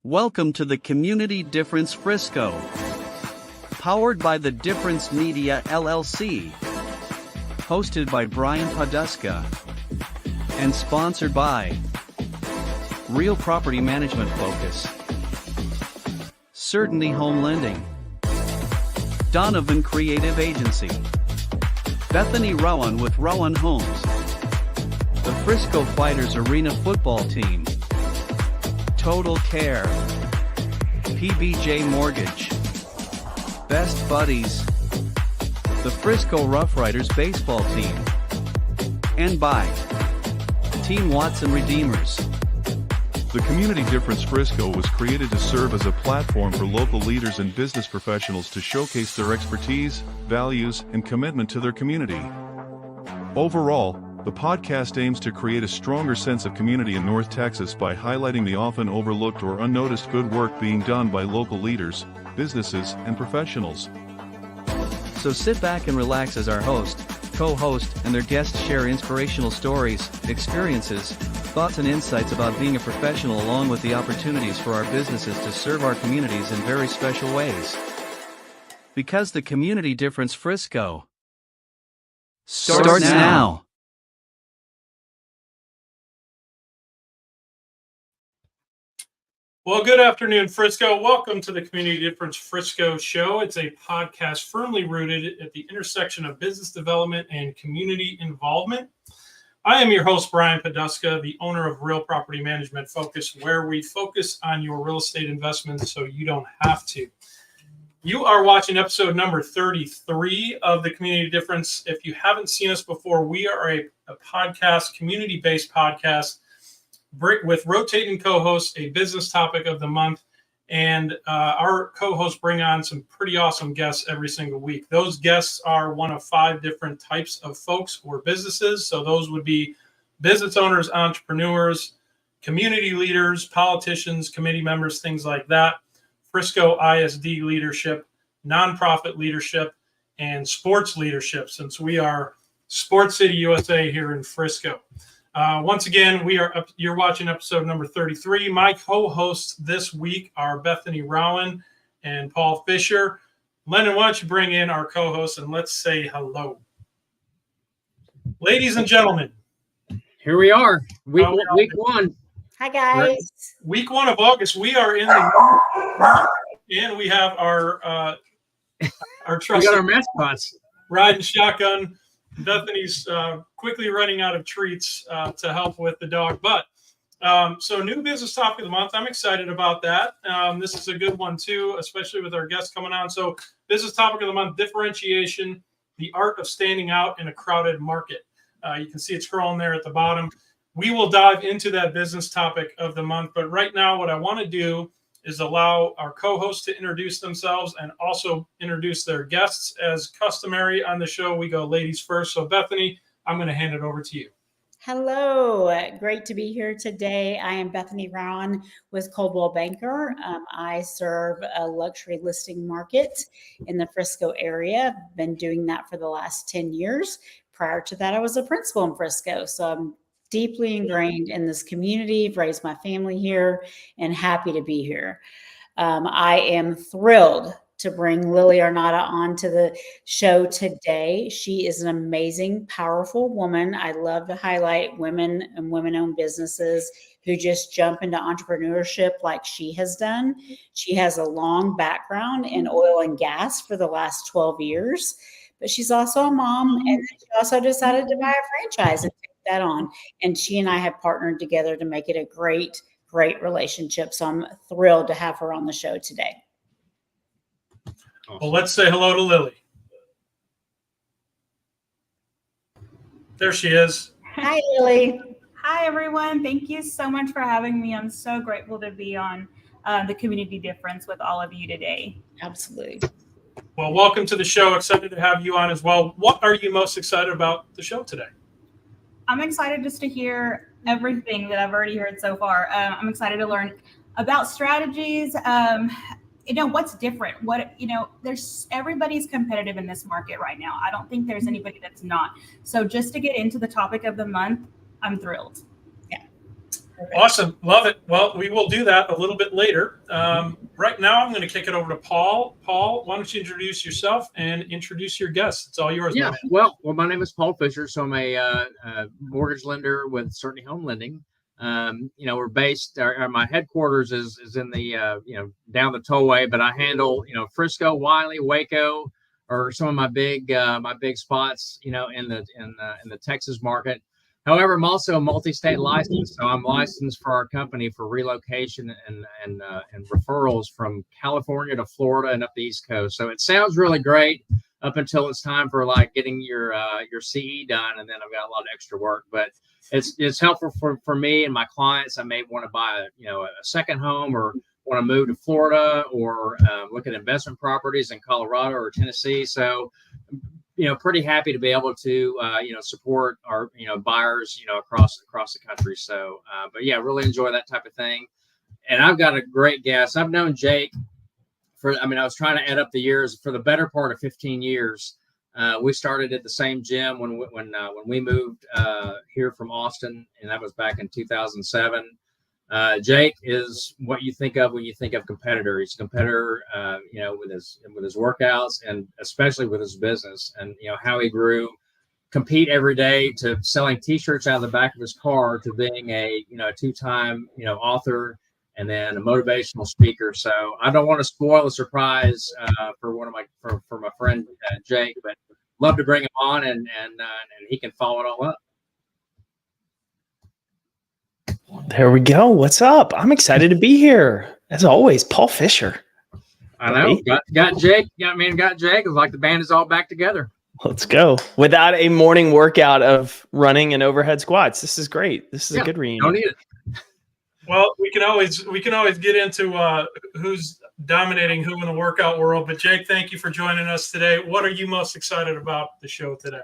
Welcome to the Community Difference Frisco. Powered by the Difference Media LLC. Hosted by Poduska. And sponsored by Real Property Management Focus. Certainty Home Lending. Donovan Creative Agency. Bethany Rowan with Rowan Homes. The Frisco Fighters Arena Football Team. Total Care. PBJ Mortgage. Best Buddies. The Frisco Rough Riders Baseball Team. And by Team Watson Redeemers. The Community Difference Frisco was created to serve as a platform for local leaders and business professionals to showcase their expertise, values, and commitment to their community. Overall, the podcast aims to create a stronger sense of community in North Texas by highlighting the often overlooked or unnoticed good work being done by local leaders, businesses, and professionals. So sit back and relax as our host, co-host, and their guests share inspirational stories, experiences, thoughts and insights about being a professional, along with the opportunities for our businesses to serve our communities in very special ways. Because the Community Difference Frisco starts now. Well, good afternoon, Frisco. Welcome to the Community Difference Frisco show. It's a podcast firmly rooted at the intersection of business development and community involvement. I am your host, Brian Poduska, the owner of Real Property Management Focus, where we focus on your real estate investments so you don't have to. You are watching episode number 33 of the Community Difference. If you haven't seen us before, we are a podcast, community-based podcast with rotating co-hosts, a business topic of the month, and our co-hosts bring on some pretty awesome guests every single week. Those guests are one of 5 different types of folks or businesses. So those would be business owners, entrepreneurs, community leaders, politicians, committee members, things like that, Frisco ISD leadership, nonprofit leadership, and sports leadership, since we are Sports City, USA here in Frisco. Once again, you're watching episode number 33. My co-hosts this week are Bethany Rowan and Paul Fisher. Lennon, why don't you bring in our co-hosts and let's say hello. Ladies and gentlemen. Here we are, week one. Hi, guys. Week 1 of August. We are in the and we have our trusted we got our mascots riding shotgun. Bethany's quickly running out of treats to help with the dog. But so new business topic of the month. I'm excited about that. This is a good one, too, especially with our guests coming on. So business topic of the month, differentiation, the art of standing out in a crowded market. You can see it scrolling there at the bottom. We will dive into that business topic of the month. But right now, what I want to do is allow our co-hosts to introduce themselves and also introduce their guests. As customary on the show, we go ladies first. So Bethany, I'm going to hand it over to you. Hello. Great to be here today. I am Bethany Rowan with Coldwell Banker. I serve a luxury listing market in the Frisco area. I've been doing that for the last 10 years. Prior to that, I was a principal in Frisco. So I'm deeply ingrained in this community, raised my family here, and happy to be here. I am thrilled to bring Lilly Aranda onto the show today. She is an amazing, powerful woman. I love to highlight women and women-owned businesses who just jump into entrepreneurship like she has done. She has a long background in oil and gas for the last 12 years, but she's also a mom, and she also decided to buy a franchise and that on, and she and I have partnered together to make it a great relationship. So I'm thrilled to have her on the show today. Well, let's say hello to Lilly. There she is. Hi, Lilly. Hi, everyone. Thank you so much for having me. I'm so grateful to be on the Community Difference with all of you today. Absolutely. Well, welcome to the show. Excited to have you on as well. What are you most excited about the show today? I'm excited just to hear everything that I've already heard so far. I'm excited to learn about strategies. What's different? Everybody's competitive in this market right now. I don't think there's anybody that's not. So just to get into the topic of the month, I'm thrilled. Yeah. Awesome. Love it. Well, we will do that a little bit later. Right now, I'm going to kick it over to Paul. Paul, why don't you introduce yourself and introduce your guests? It's all yours. Yeah. Well, my name is Paul Fisher. So I'm a mortgage lender with Certainty Home Lending. We're based, my headquarters is in the, down the tollway, but I handle, Frisco, Wiley, Waco, or some of my big spots, in the Texas market. However, I'm also a multi-state licensed, so I'm licensed for our company for relocation and referrals from California to Florida and up the East Coast. So it sounds really great up until it's time for like getting your CE done, and then I've got a lot of extra work. But it's helpful for me and my clients. I may want to buy a second home, or want to move to Florida, or look at investment properties in Colorado or Tennessee. So pretty happy to be able to, support our, buyers, across the country. So, but yeah, really enjoy that type of thing. And I've got a great guest. I've known Jake I was trying to add up the years for the better part of 15 years. We started at the same gym when we moved here from Austin, and that was back in 2007. Jake is what you think of when you think of competitor. He's a competitor, with his workouts, and especially with his business, and how he grew, compete every day, to selling T-shirts out of the back of his car, to being a two-time author, and then a motivational speaker. So I don't want to spoil the surprise for my friend Jake, but love to bring him on, and he can follow it all up. There we go. What's up? I'm excited to be here. As always, Paul Fisher. I know. Got Jake. Got Jake. It's like the band is all back together. Let's go. Without a morning workout of running and overhead squats. This is great. This is a good reunion. Don't need it. Well, we can always get into who's dominating who in the workout world. But Jake, thank you for joining us today. What are you most excited about the show today?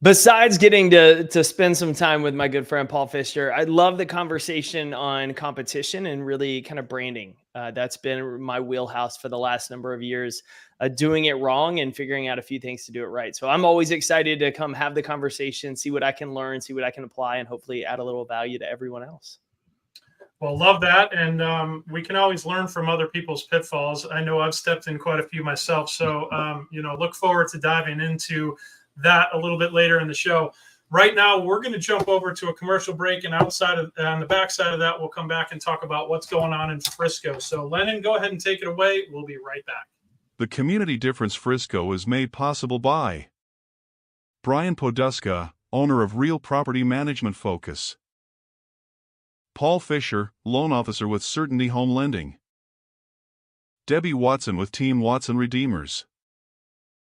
Besides getting to spend some time with my good friend Paul Fisher, I love the conversation on competition and really kind of branding. That's been my wheelhouse for the last number of years, doing it wrong and figuring out a few things to do it right. So I'm always excited to come have the conversation, see what I can learn, see what I can apply, and hopefully add a little value to everyone else. Well, love that. And we can always learn from other people's pitfalls. I know I've stepped in quite a few myself. So, look forward to diving into that a little bit later in the show. Right now, we're going to jump over to a commercial break, and on the backside of that, we'll come back and talk about what's going on in Frisco. So Lennon, go ahead and take it away. We'll be right back. The Community Difference Frisco is made possible by Brian Poduska, owner of Real Property Management Focus; Paul Fisher, loan officer with Certainty Home Lending; Debbie Watson with Team Watson Redeemers;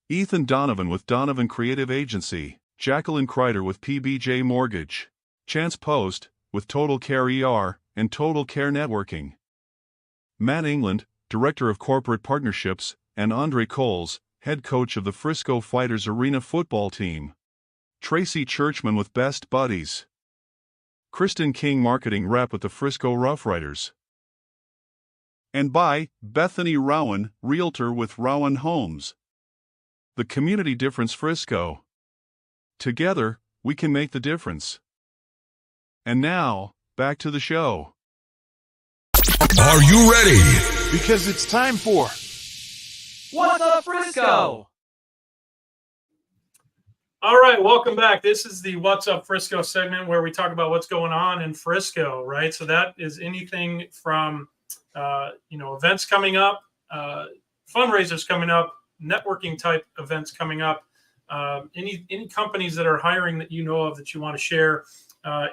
Ethan Donovan with Donovan Creative Agency; Jacqueline Kreider with PBJ Mortgage; Chance Post with Total Care ER and Total Care Networking; Matt England, Director of Corporate Partnerships, and Andre Coles, head coach of the Frisco Fighters Arena football team; Tracy Churchman with Best Buddies; Kristen King, Marketing Rep with the Frisco Rough Riders; and by Bethany Rowan, Realtor with Rowan Homes. The Community Difference Frisco. Together, we can make the difference. And now, back to the show. Are you ready? Because it's time for What's Up Frisco? All right, welcome back. This is the What's Up Frisco segment where we talk about what's going on in Frisco, right? So that is anything from, events coming up, fundraisers coming up, networking type events coming up, any companies that are hiring that you know of that you want to share,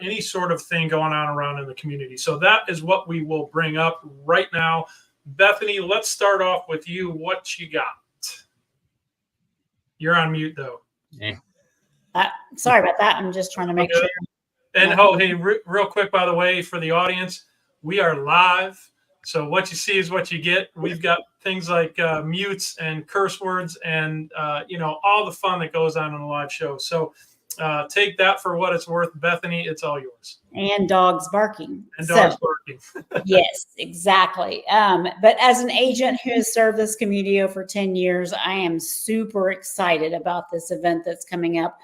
any sort of thing going on around in the community. So that is what we will bring up right now. Bethany, let's start off with you. What you got? You're on mute though. Yeah. Sorry about that. I'm just trying to make sure. And hey, real quick, by the way, for the audience, we are live. So what you see is what you get. We've got things like mutes and curse words and, all the fun that goes on in a live show. So take that for what it's worth. Bethany, it's all yours. And dogs barking. Barking. Yes, exactly. But as an agent who has served this community for 10 years, I am super excited about this event that's coming up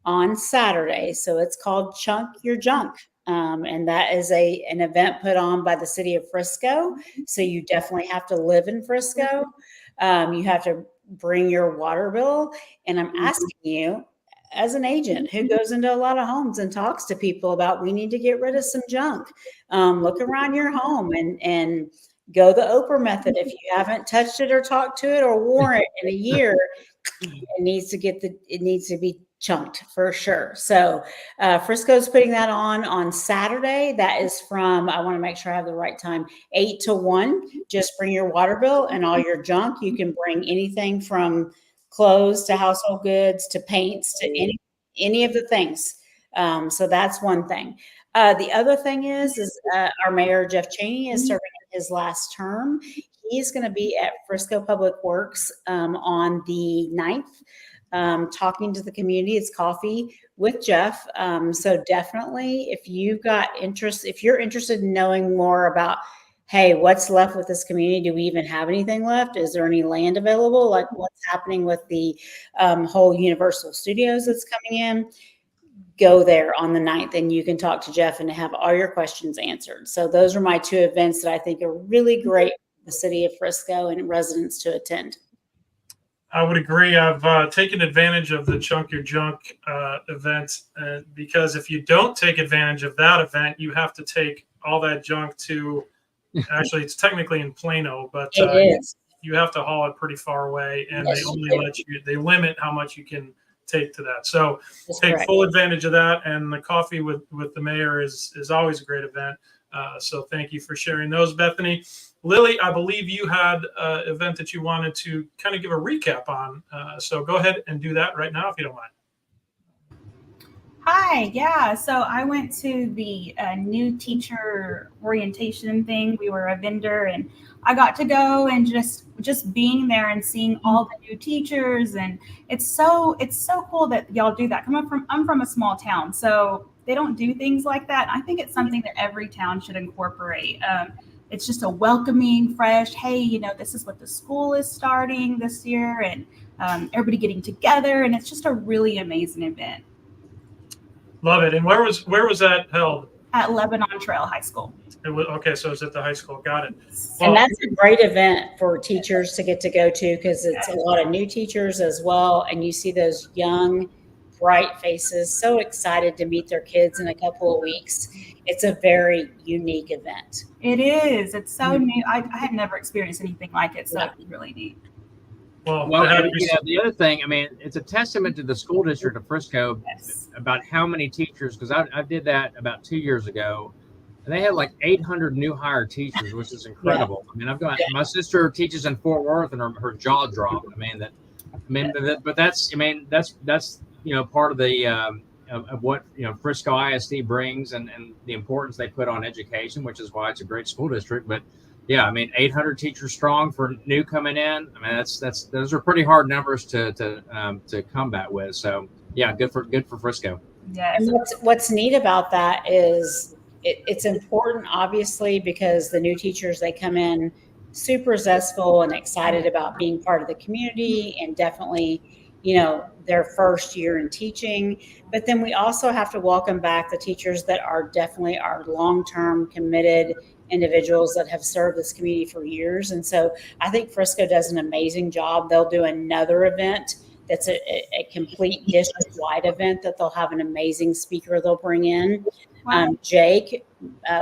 on Saturday. So it's called Chunk Your Junk. And that is an event put on by the city of Frisco. So you definitely have to live in Frisco. You have to bring your water bill. And I'm asking you, as an agent who goes into a lot of homes and talks to people about, we need to get rid of some junk. Look around your home and go the Oprah method. If you haven't touched it or talked to it or worn it in a year, it needs to be chunked for sure. So Frisco's putting that on Saturday. That is from, I want to make sure I have the right time, 8 to 1. Just bring your water bill and all your junk. You can bring anything from clothes to household goods to paints to any of the things. So that's one thing. The other thing is our mayor, Jeff Cheney, is serving his last term. He's going to be at Frisco Public Works on the 9th, talking to the community. It's coffee with Jeff. So definitely, if you're interested in knowing more about, hey, what's left with this community? Do we even have anything left? Is there any land available? Like what's happening with the whole Universal Studios that's coming in? Go there on the 9th and you can talk to Jeff and have all your questions answered. So those are my 2 events that I think are really great for the city of Frisco and residents to attend. I would agree. I've taken advantage of the Chunk Your Junk event because if you don't take advantage of that event, you have to take all that junk to, actually it's technically in Plano, but you have to haul it pretty far away, and Yes, they only they limit how much you can take to that. So That's take correct. full advantage of that. And the coffee with the mayor is always a great event. So thank you for sharing those, Bethany. Lilly, I believe you had an event that you wanted to kind of give a recap on. So go ahead and do that right now, if you don't mind. Hi, yeah. So I went to the new teacher orientation thing. We were a vendor, and I got to go and just being there and seeing all the new teachers, and it's so cool that y'all do that. I'm from a small town, so they don't do things like that. I think it's something that every town should incorporate. It's just a welcoming, fresh, hey, this is what the school is starting this year, and everybody getting together, and it's just a really amazing event. Love it. And where was that held? At Lebanon Trail High School. It was, okay, so it's at the high school. Got it. And that's a great event for teachers to get to go to, because it's a lot of new teachers as well. And you see those young, bright faces, so excited to meet their kids in a couple of weeks. It's a very unique event. It is. It's so new. I had never experienced anything like it, so it's really neat. Well, the other thing, I mean, it's a testament to the school district of Frisco about how many teachers, because I did that about 2 years ago, and they had like 800 new hire teachers, which is incredible. I mean, I've got my sister teaches in Fort Worth, and her jaw dropped. But that's part of the of what Frisco ISD brings, and the importance they put on education, which is why it's a great school district. But yeah, I mean, 800 teachers strong for new coming in. I mean, those are pretty hard numbers to combat with. So yeah, good for Frisco. Yeah. And what's neat about that is it's important, obviously, because the new teachers, they come in super zestful and excited about being part of the community, and definitely, their first year in teaching. But then we also have to welcome back the teachers that are definitely our long-term committed individuals that have served this community for years. And so I think Frisco does an amazing job. They'll do another event that's a complete district-wide event that they'll have an amazing speaker they'll bring in. Jake,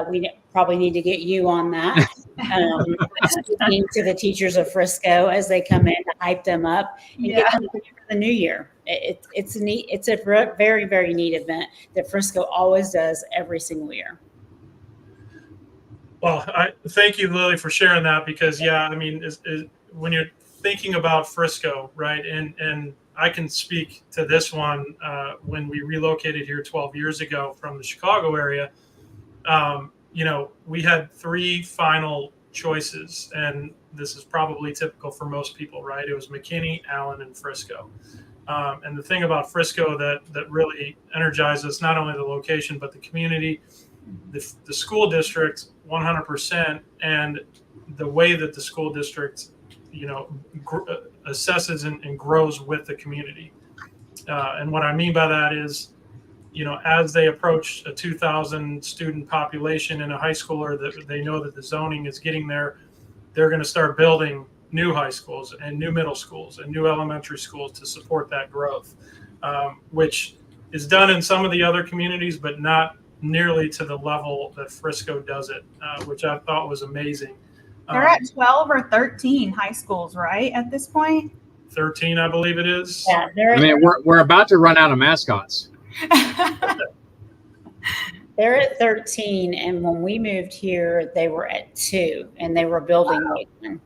we probably need to get you on that. Speaking to the teachers of Frisco as they come in to hype them up and get them ready for the new year. It's neat. It's a very, very neat event that Frisco always does every single year. Well, thank you, Lilly, for sharing that, because when you're thinking about Frisco, right, and I can speak to this one. When we relocated here 12 years ago from the Chicago area, we had 3 final choices, and this is probably typical for most people, right? It was McKinney, Allen, and Frisco. And the thing about Frisco that really energized us, not only the location, but the community, the school district, 100%, and the way that the school district, assesses and grows with the community. And what I mean by that is as they approach a 2,000 student population in a high school, or that they know that the zoning is getting there, they're going to start building new high schools and new middle schools and new elementary schools to support that growth, which is done in some of the other communities, but not nearly to the level that Frisco does it, which I thought was amazing. They're at 12 or 13 high schools, right, at this point? 13, I believe it is. Yeah, I mean, we're about to run out of mascots. they're at 13, and when we moved here, they were at 2, and they were building right then.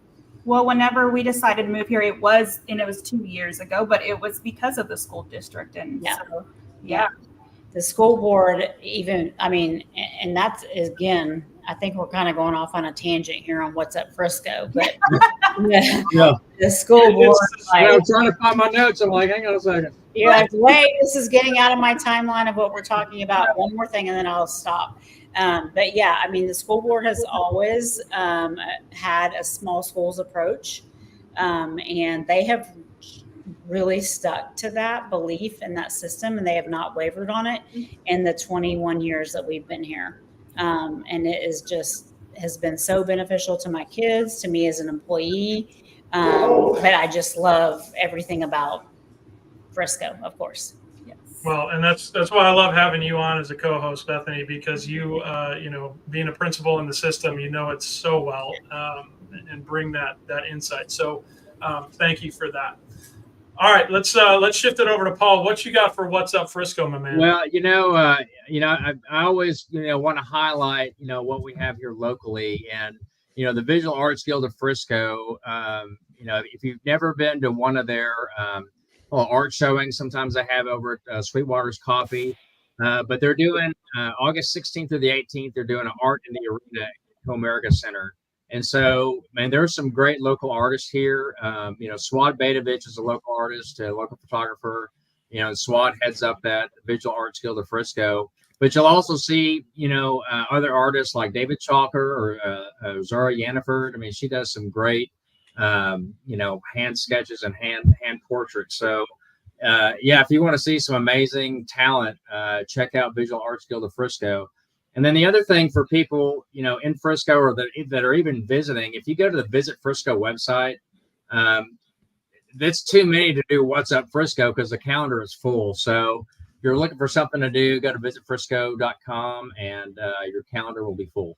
Well, whenever we decided to move here, it was 2 years ago, but it was because of the school district. And Yeah. so, yeah. The school board even, and that's, again, I think we're kind of going off on a tangent here on what's at Frisco, but the school board, I'm trying to find my notes. I'm like, hang on a second. you're like, wait, this is getting out of my timeline of what we're talking about. One more thing, and then I'll stop. But yeah, the school board has always had a small schools approach, and they have really stuck to that belief in that system, and they have not wavered on it in the 21 years that we've been here. And it is has been so beneficial to my kids, to me as an employee. But I just love everything about Frisco, of course. Yes. Well, and that's why I love having you on as a co-host, Bethany, because you being a principal in the system, it so well, and bring that insight. So thank you for that. All right, let's shift it over to Paul. What you got for What's Up Frisco, my man? Well, I always want to highlight what we have here locally, and the Visual Arts Guild of Frisco. If you've never been to one of their art showings, sometimes they have over at Sweetwater's Coffee, but they're doing August 16th through the 18th. They're doing an art in the Aranda Comerica Center. And so, man, there's some great local artists here. Swad Bedovich is a local artist, a local photographer. Swad heads up that Visual Arts Guild of Frisco. But you'll also see, other artists like David Chalker or Zara Yannaford. She does some great, hand sketches and hand portraits. So, if you want to see some amazing talent, check out Visual Arts Guild of Frisco. And then the other thing for people, in Frisco or that are even visiting, if you go to the Visit Frisco website, that's too many to do What's Up Frisco because the calendar is full. So if you're looking for something to do, go to visitfrisco.com and your calendar will be full.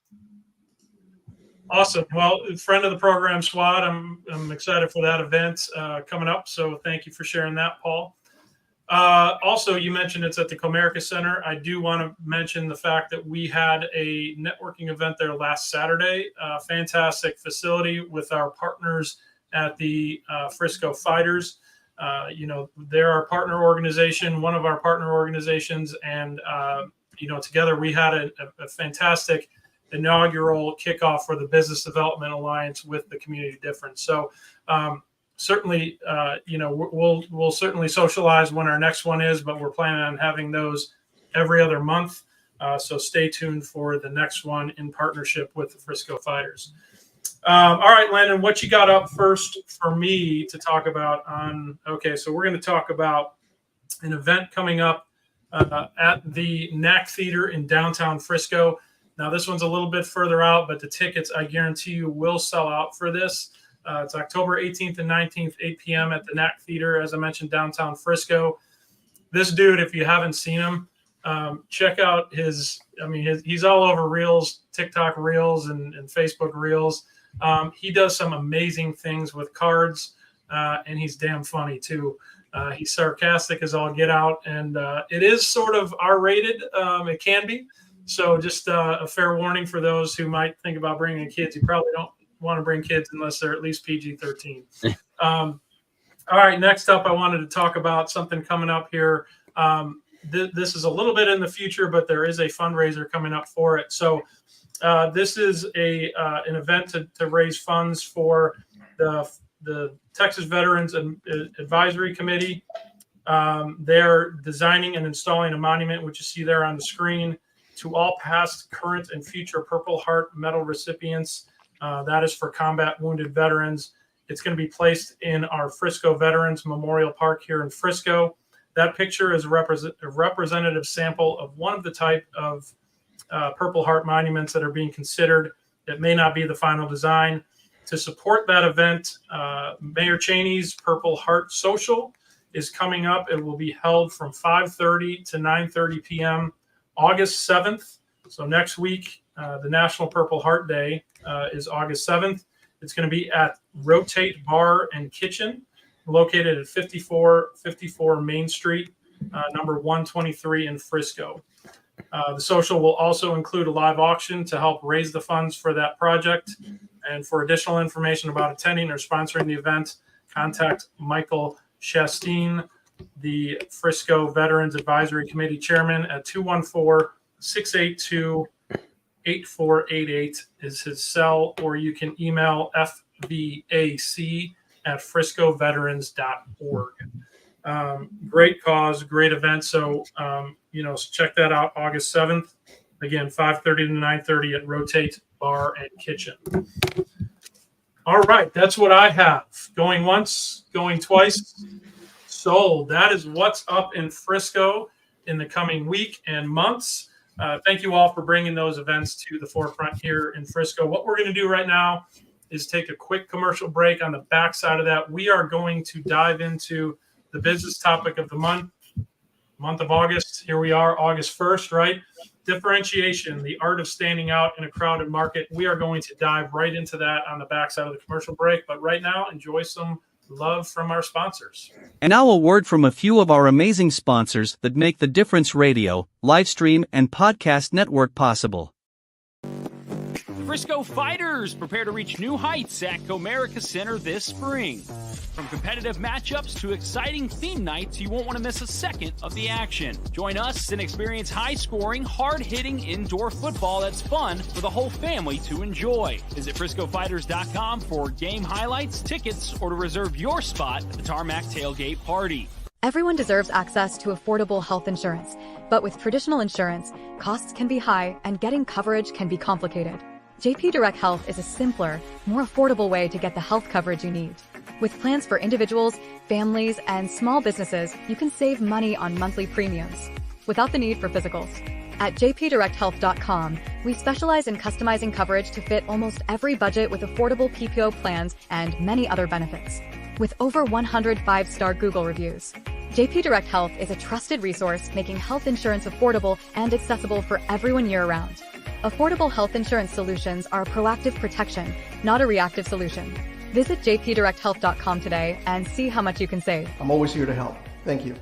Awesome. Well, friend of the program, Swad, I'm excited for that event coming up. So thank you for sharing that, Paul. Also, you mentioned it's at the Comerica Center. I do want to mention the fact that we had a networking event there last Saturday. Fantastic facility with our partners at the Frisco Fighters. They're our partner organization, one of our partner organizations. And, together we had a fantastic inaugural kickoff for the Business Development Alliance with the Community Difference. So, certainly, we'll certainly socialize when our next one is, but we're planning on having those every other month. So stay tuned for the next one in partnership with the Frisco Fighters. All right, Landon, what you got up first for me to talk about so we're going to talk about an event coming up at the NAC Theater in downtown Frisco. Now, this one's a little bit further out, but the tickets, I guarantee you, will sell out for this. It's October 18th and 19th, 8 p.m. at the NAC Theater, as I mentioned, downtown Frisco. This dude, if you haven't seen him, check out he's all over Reels, TikTok Reels and Facebook Reels. He does some amazing things with cards, and he's damn funny too. He's sarcastic as all get out, and it is sort of R-rated. It can be. So just a fair warning for those who might think about bringing kids. You probably don't want to bring kids unless they're at least PG-13. All right, next up, I wanted to talk about something coming up here. This is a little bit in the future, but there is a fundraiser coming up for it. So this is an event to raise funds for the Texas Veterans Advisory Committee. They're designing and installing a monument, which you see there on the screen, to all past, current, and future Purple Heart Medal recipients. That is for combat wounded veterans. It's going to be placed in our Frisco Veterans Memorial Park here in Frisco. That picture is a representative sample of one of the type of Purple Heart monuments that are being considered. It may not be the final design. To support that event, Mayor Cheney's Purple Heart Social is coming up. It will be held from 5:30 to 9:30 p.m. August 7th. So next week, the National Purple Heart Day is August 7th. It's going to be at Rotate Bar and Kitchen, located at 5454 Main Street, number 123 in Frisco. The social will also include a live auction to help raise the funds for that project. And for additional information about attending or sponsoring the event, contact Michael Shasteen, the Frisco Veterans Advisory Committee Chairman, at 214-682-8488 is his cell, or you can email fvac@friscoveterans.org. Great cause, great event. So, check that out August 7th. Again, 5:30 to 9:30 at Rotate Bar and Kitchen. All right, that's what I have. Going once, going twice. Sold. That is what's up in Frisco in the coming week and months. Thank you all for bringing those events to the forefront here in Frisco. What we're going to do right now is take a quick commercial break. On the backside of that, we are going to dive into the business topic of the month of August. Here we are, August 1st, right? Differentiation, the art of standing out in a crowded market. We are going to dive right into that on the backside of the commercial break. But right now, enjoy some love from our sponsors. And now a word from a few of our amazing sponsors that make the Difference Radio, live stream, and podcast network possible. Frisco Fighters prepare to reach new heights at Comerica Center this spring. From competitive matchups to exciting theme nights, you won't want to miss a second of the action. Join us and experience high-scoring, hard-hitting indoor football that's fun for the whole family to enjoy. Visit FriscoFighters.com for game highlights, tickets, or to reserve your spot at the Tarmac Tailgate Party. Everyone deserves access to affordable health insurance, but with traditional insurance, costs can be high and getting coverage can be complicated. JP Direct Health is a simpler, more affordable way to get the health coverage you need. With plans for individuals, families, and small businesses, you can save money on monthly premiums without the need for physicals. At jpdirecthealth.com, we specialize in customizing coverage to fit almost every budget with affordable PPO plans and many other benefits. With over 100 5-star Google reviews, JP Direct Health is a trusted resource making health insurance affordable and accessible for everyone year-round. Affordable health insurance solutions are a proactive protection, not a reactive solution. Visit jpdirecthealth.com today and see how much you can save. I'm always here to help. Thank you.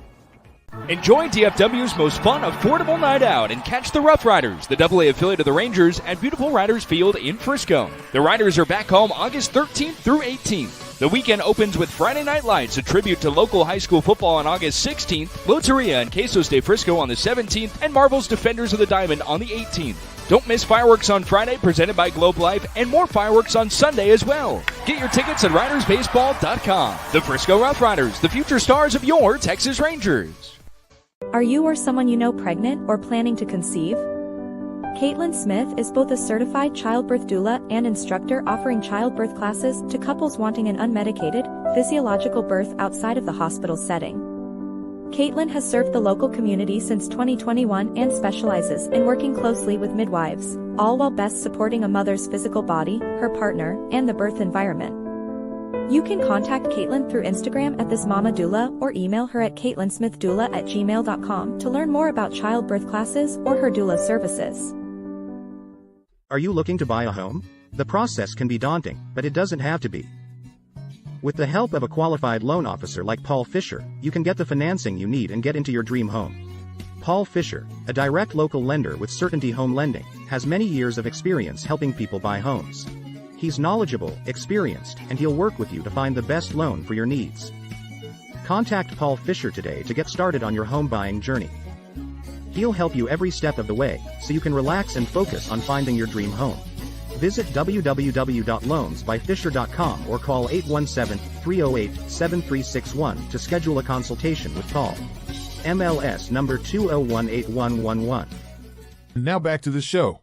Enjoy DFW's most fun, affordable night out and catch the Rough Riders, the AA affiliate of the Rangers, at Beautiful Riders Field in Frisco. The Riders are back home August 13th through 18th. The weekend opens with Friday Night Lights, a tribute to local high school football on August 16th, Loteria and Quesos de Frisco on the 17th, and Marvel's Defenders of the Diamond on the 18th. Don't miss fireworks on Friday, presented by Globe Life, and more fireworks on Sunday as well. Get your tickets at RidersBaseball.com. The Frisco Rough Riders, the future stars of your Texas Rangers. Are you or someone you know pregnant or planning to conceive? Caitlin Smith is both a certified childbirth doula and instructor offering childbirth classes to couples wanting an unmedicated, physiological birth outside of the hospital setting. Caitlin has served the local community since 2021 and specializes in working closely with midwives, all while best supporting a mother's physical body, her partner, and the birth environment. You can contact Caitlin through Instagram at thismamadoula or email her at caitlinsmithdoula@gmail.com to learn more about childbirth classes or her doula services. Are you looking to buy a home? The process can be daunting, but it doesn't have to be. With the help of a qualified loan officer like Paul Fisher, you can get the financing you need and get into your dream home. Paul Fisher, a direct local lender with Certainty Home Lending, has many years of experience helping people buy homes. He's knowledgeable, experienced, and he'll work with you to find the best loan for your needs. Contact Paul Fisher today to get started on your home buying journey. He'll help you every step of the way, so you can relax and focus on finding your dream home. Visit www.loansbyfisher.com or call 817-308-7361 to schedule a consultation with Paul. MLS number 2018111. Now back to the show.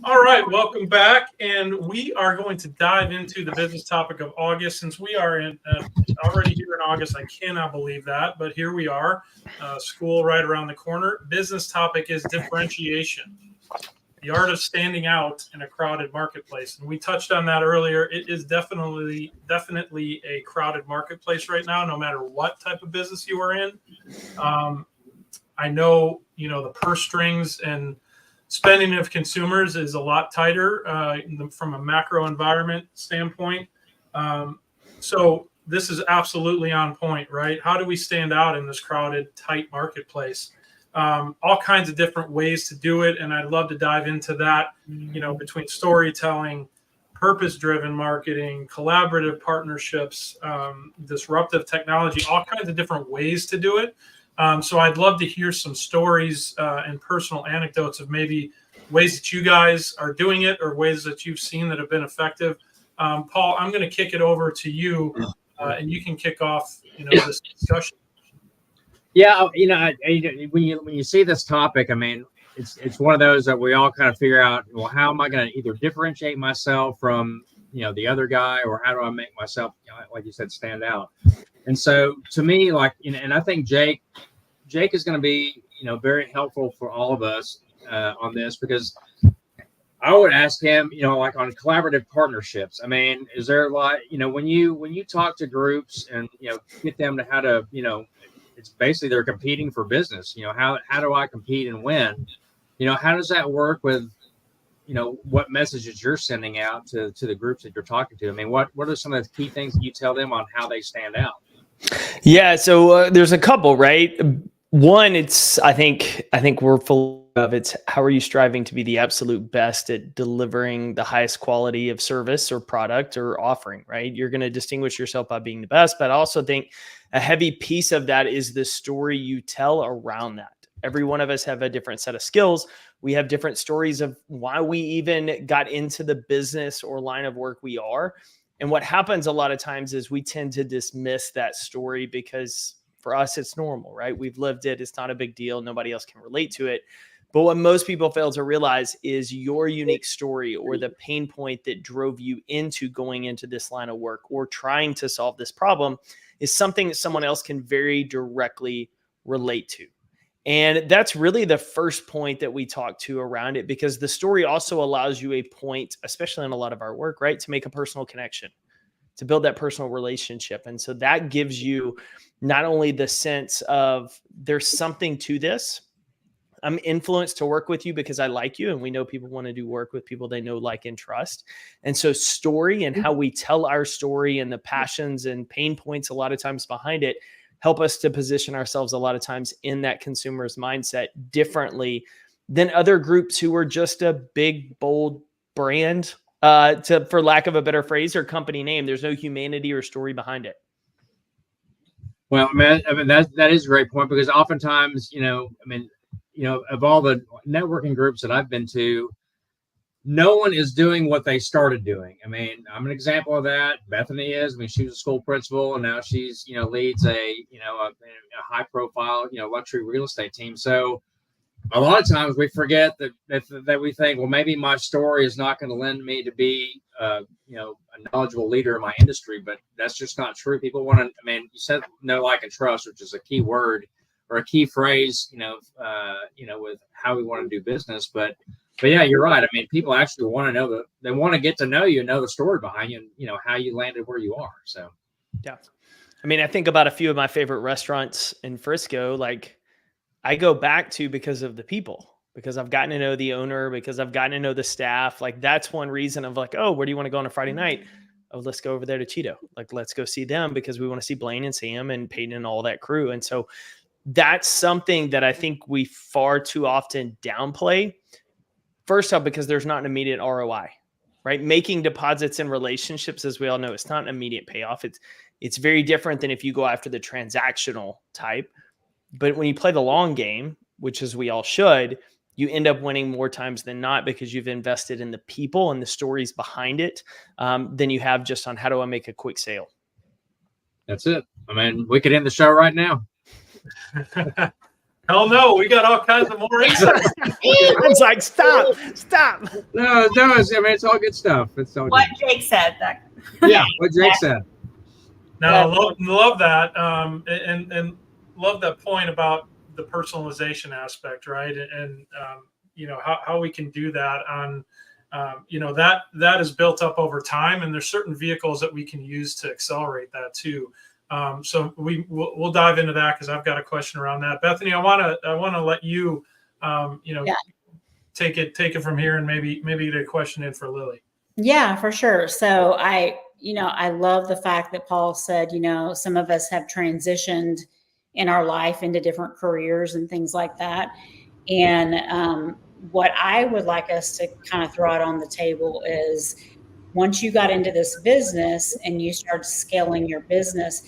All right, welcome back. And we are going to dive into the business topic of August. Since we are already here in August, I cannot believe that, but here we are, school right around the corner. Business topic is differentiation, the art of standing out in a crowded marketplace. And we touched on that earlier. It is definitely a crowded marketplace right now, no matter what type of business you are in. I know, the purse strings and spending of consumers is a lot tighter from a macro environment standpoint. So this is absolutely on point, right? How do we stand out in this crowded, tight marketplace? All kinds of different ways to do it. And I'd love to dive into that, between storytelling, purpose-driven marketing, collaborative partnerships, disruptive technology, all kinds of different ways to do it. So I'd love to hear some stories and personal anecdotes of maybe ways that you guys are doing it or ways that you've seen that have been effective. Paul, I'm going to kick it over to you, and you can kick off, this discussion. Yeah, when you see this topic, I mean, it's one of those that we all kind of figure out. Well, how am I going to either differentiate myself from the other guy, or how do I make myself, like you said, stand out? And so to me, and I think Jake is going to be, very helpful for all of us on this, because I would ask him, like on collaborative partnerships. I mean, is there when you talk to groups and, get them to how to, it's basically they're competing for business. How do I compete and win? How does that work with, what messages you're sending out to the groups that you're talking to? I mean, what are some of the key things that you tell them on how they stand out? Yeah, so there's a couple, right? One, I think we're full of it's how are you striving to be the absolute best at delivering the highest quality of service or product or offering, right? You're going to distinguish yourself by being the best, but I also think a heavy piece of that is the story you tell around that. Every one of us have a different set of skills. We have different stories of why we even got into the business or line of work we are. And what happens a lot of times is we tend to dismiss that story because for us, it's normal, right? We've lived it. It's not a big deal. Nobody else can relate to it. But what most people fail to realize is your unique story or the pain point that drove you into going into this line of work or trying to solve this problem is something that someone else can very directly relate to. And that's really the first point that we talk to around it, because the story also allows you a point, especially in a lot of our work, right, to make a personal connection, to build that personal relationship. And so that gives you not only the sense of there's something to this. I'm influenced to work with you because I like you. And we know people want to do work with people they know, like, and trust. And so story and how we tell our story and the passions and pain points a lot of times behind it help us to position ourselves a lot of times in that consumer's mindset differently than other groups who are just a big, bold brand, for lack of a better phrase, or company name. There's no humanity or story behind it. Well, man, I mean, that is a great point, because oftentimes, of all the networking groups that I've been to, no one is doing what they started doing. I mean, I'm an example of that. Bethany is. I mean, she was a school principal, and now she's, leads a high profile, luxury real estate team. So a lot of times we forget that we think, well, maybe my story is not going to lend me to be, a knowledgeable leader in my industry, but that's just not true. People want to, you said know, like, and trust, which is a key word or a key phrase, with how we want to do business. But yeah, you're right. I mean, people actually want to know they want to get to know you and know the story behind you and, how you landed where you are. So, yeah. I mean, I think about a few of my favorite restaurants in Frisco, like I go back to because of the people, because I've gotten to know the owner, because I've gotten to know the staff. Like, that's one reason of like, oh, where do you want to go on a Friday night? Oh, let's go over there to Cheeto. Like, let's go see them because we want to see Blaine and Sam and Peyton and all that crew. And so that's something that I think we far too often downplay. First off, because there's not an immediate ROI, right? Making deposits in relationships, as we all know, it's not an immediate payoff. It's very different than if you go after the transactional type. But when you play the long game, which is we all should, you end up winning more times than not because you've invested in the people and the stories behind it than you have just on how do I make a quick sale. That's it. I mean, we could end the show right now. Hell no, we got all kinds of more insight. It's like, stop. No, it's all good stuff. It's all What good. Jake said. Yeah, what Jake said. Now, love that, and love that point about the personalization aspect, right? And how we can do that on, that is built up over time, and there's certain vehicles that we can use to accelerate that too. So we'll dive into that because I've got a question around that. Bethany, I want to let you, take it from here and maybe get a question in for Lilly. Yeah, for sure. So I love the fact that Paul said, some of us have transitioned in our life into different careers and things like that. And what I would like us to kind of throw out on the table is, once you got into this business and you started scaling your business,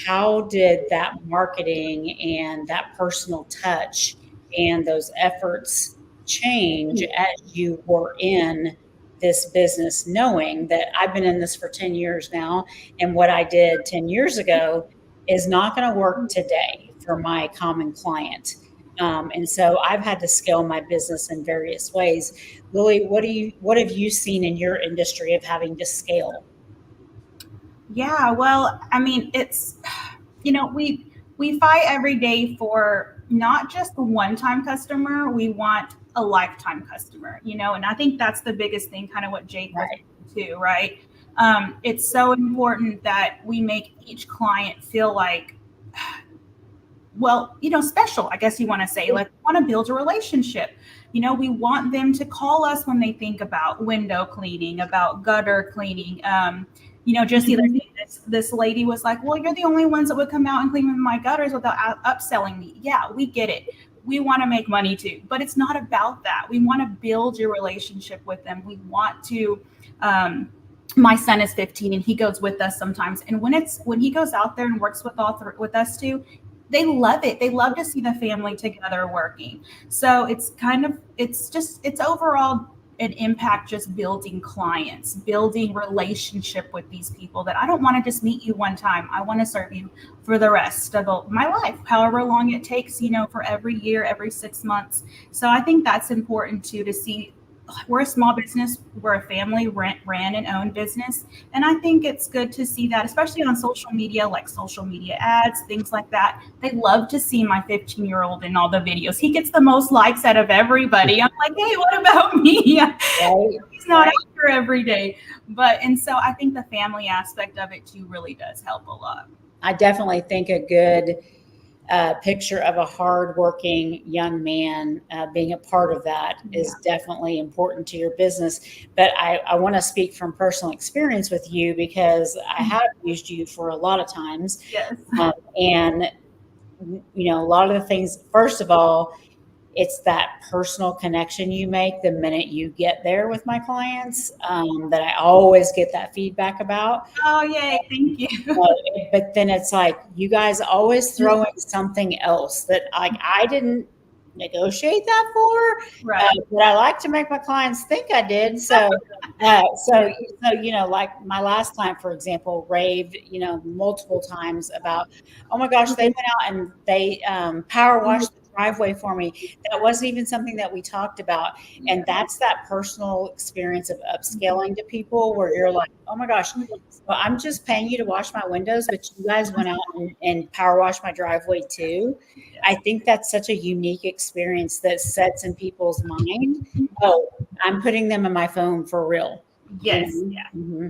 how did that marketing and that personal touch and those efforts change as you were in this business, knowing that I've been in this for 10 years now, and what I did 10 years ago is not going to work today for my common client. And so I've had to scale my business in various ways. Lilly, what have you seen in your industry of having to scale? Yeah, well, I mean, it's, we fight every day for not just a one-time customer. We want a lifetime customer, and I think that's the biggest thing, kind of what Jake was too, right? It's so important that we make each client feel like, special, I guess you want to say. Like, we want to build a relationship. We want them to call us when they think about window cleaning, about gutter cleaning. Just the other day, this lady was like, well, you're the only ones that would come out and clean my gutters without upselling me. Yeah, we get it. We want to make money too, but it's not about that. We want to build your relationship with them. We want to, my son is 15 and he goes with us sometimes. And when he goes out there and works with us too, they love it. They love to see the family together working. So it's overall an impact, just building clients, building relationship with these people that I don't want to just meet you one time. I want to serve you for the rest of my life, however long it takes, for every year, every 6 months. So I think that's important too, to see. We're a small business. We're a family ran and owned business. And I think it's good to see that, especially on social media, like social media ads, things like that. They love to see my 15-year-old in all the videos. He gets the most likes out of everybody. I'm like, hey, what about me? He's not out here every day. And so I think the family aspect of it too really does help a lot. I definitely think a good picture of a hardworking young man being a part of that is definitely important to your business. But I want to speak from personal experience with you, because I have used you for a lot of times. Yes. And, a lot of the things, first of all, it's that personal connection you make the minute you get there with my clients, that I always get that feedback about. Oh, yay. Thank you. But then it's like, you guys always throw in something else that I didn't negotiate that for, but I like to make my clients think I did. So, like my last client, for example, raved, multiple times about, oh my gosh, they went out and they power washed the driveway for me. That wasn't even something that we talked about. And that's that personal experience of upscaling to people where you're like, oh my gosh, well, I'm just paying you to wash my windows, but you guys went out and power washed my driveway too. I think that's such a unique experience that sets in people's mind, oh, I'm putting them in my phone for real. Yes. Mm-hmm. Yeah. Mm-hmm.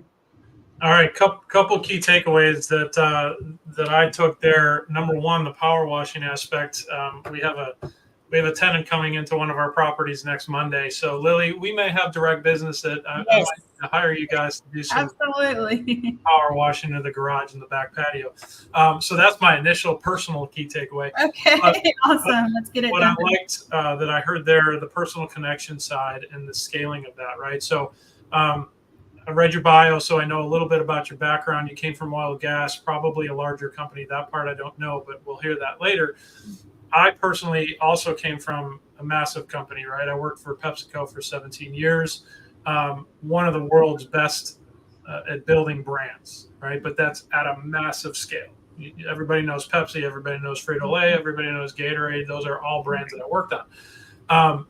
All right, couple key takeaways that I took there. Number one, the power washing aspect. We have a tenant coming into one of our properties next Monday. So Lilly, we may have direct business that I might hire you guys to do some absolutely power washing in the garage and the back patio. So that's my initial personal key takeaway. Okay, awesome. Let's get it what done. I liked that I heard there, the personal connection side and the scaling of that, right? So I read your bio, so I know a little bit about your background. You came from oil and gas, probably a larger company. That part I don't know, but we'll hear that later. I personally also came from a massive company, right? I worked for PepsiCo for 17 years, one of the world's best at building brands, right? But that's at a massive scale, everybody knows Pepsi, everybody knows Frito-Lay, everybody knows Gatorade. Those are all brands that I worked on.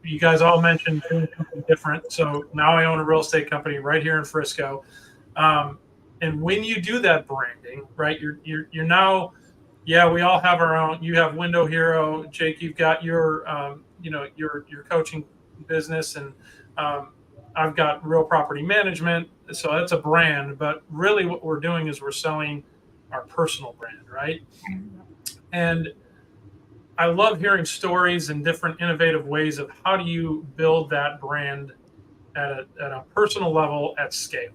You guys all mentioned doing something different. So now I own a real estate company right here in Frisco. And when you do that branding, right, you're now, we all have our own. You have Window Hero, Jake. You've got your your coaching business, and I've got Real Property Management. So that's a brand, but really what we're doing is we're selling our personal brand, right? And I love hearing stories and different innovative ways of how do you build that brand at a personal level at scale.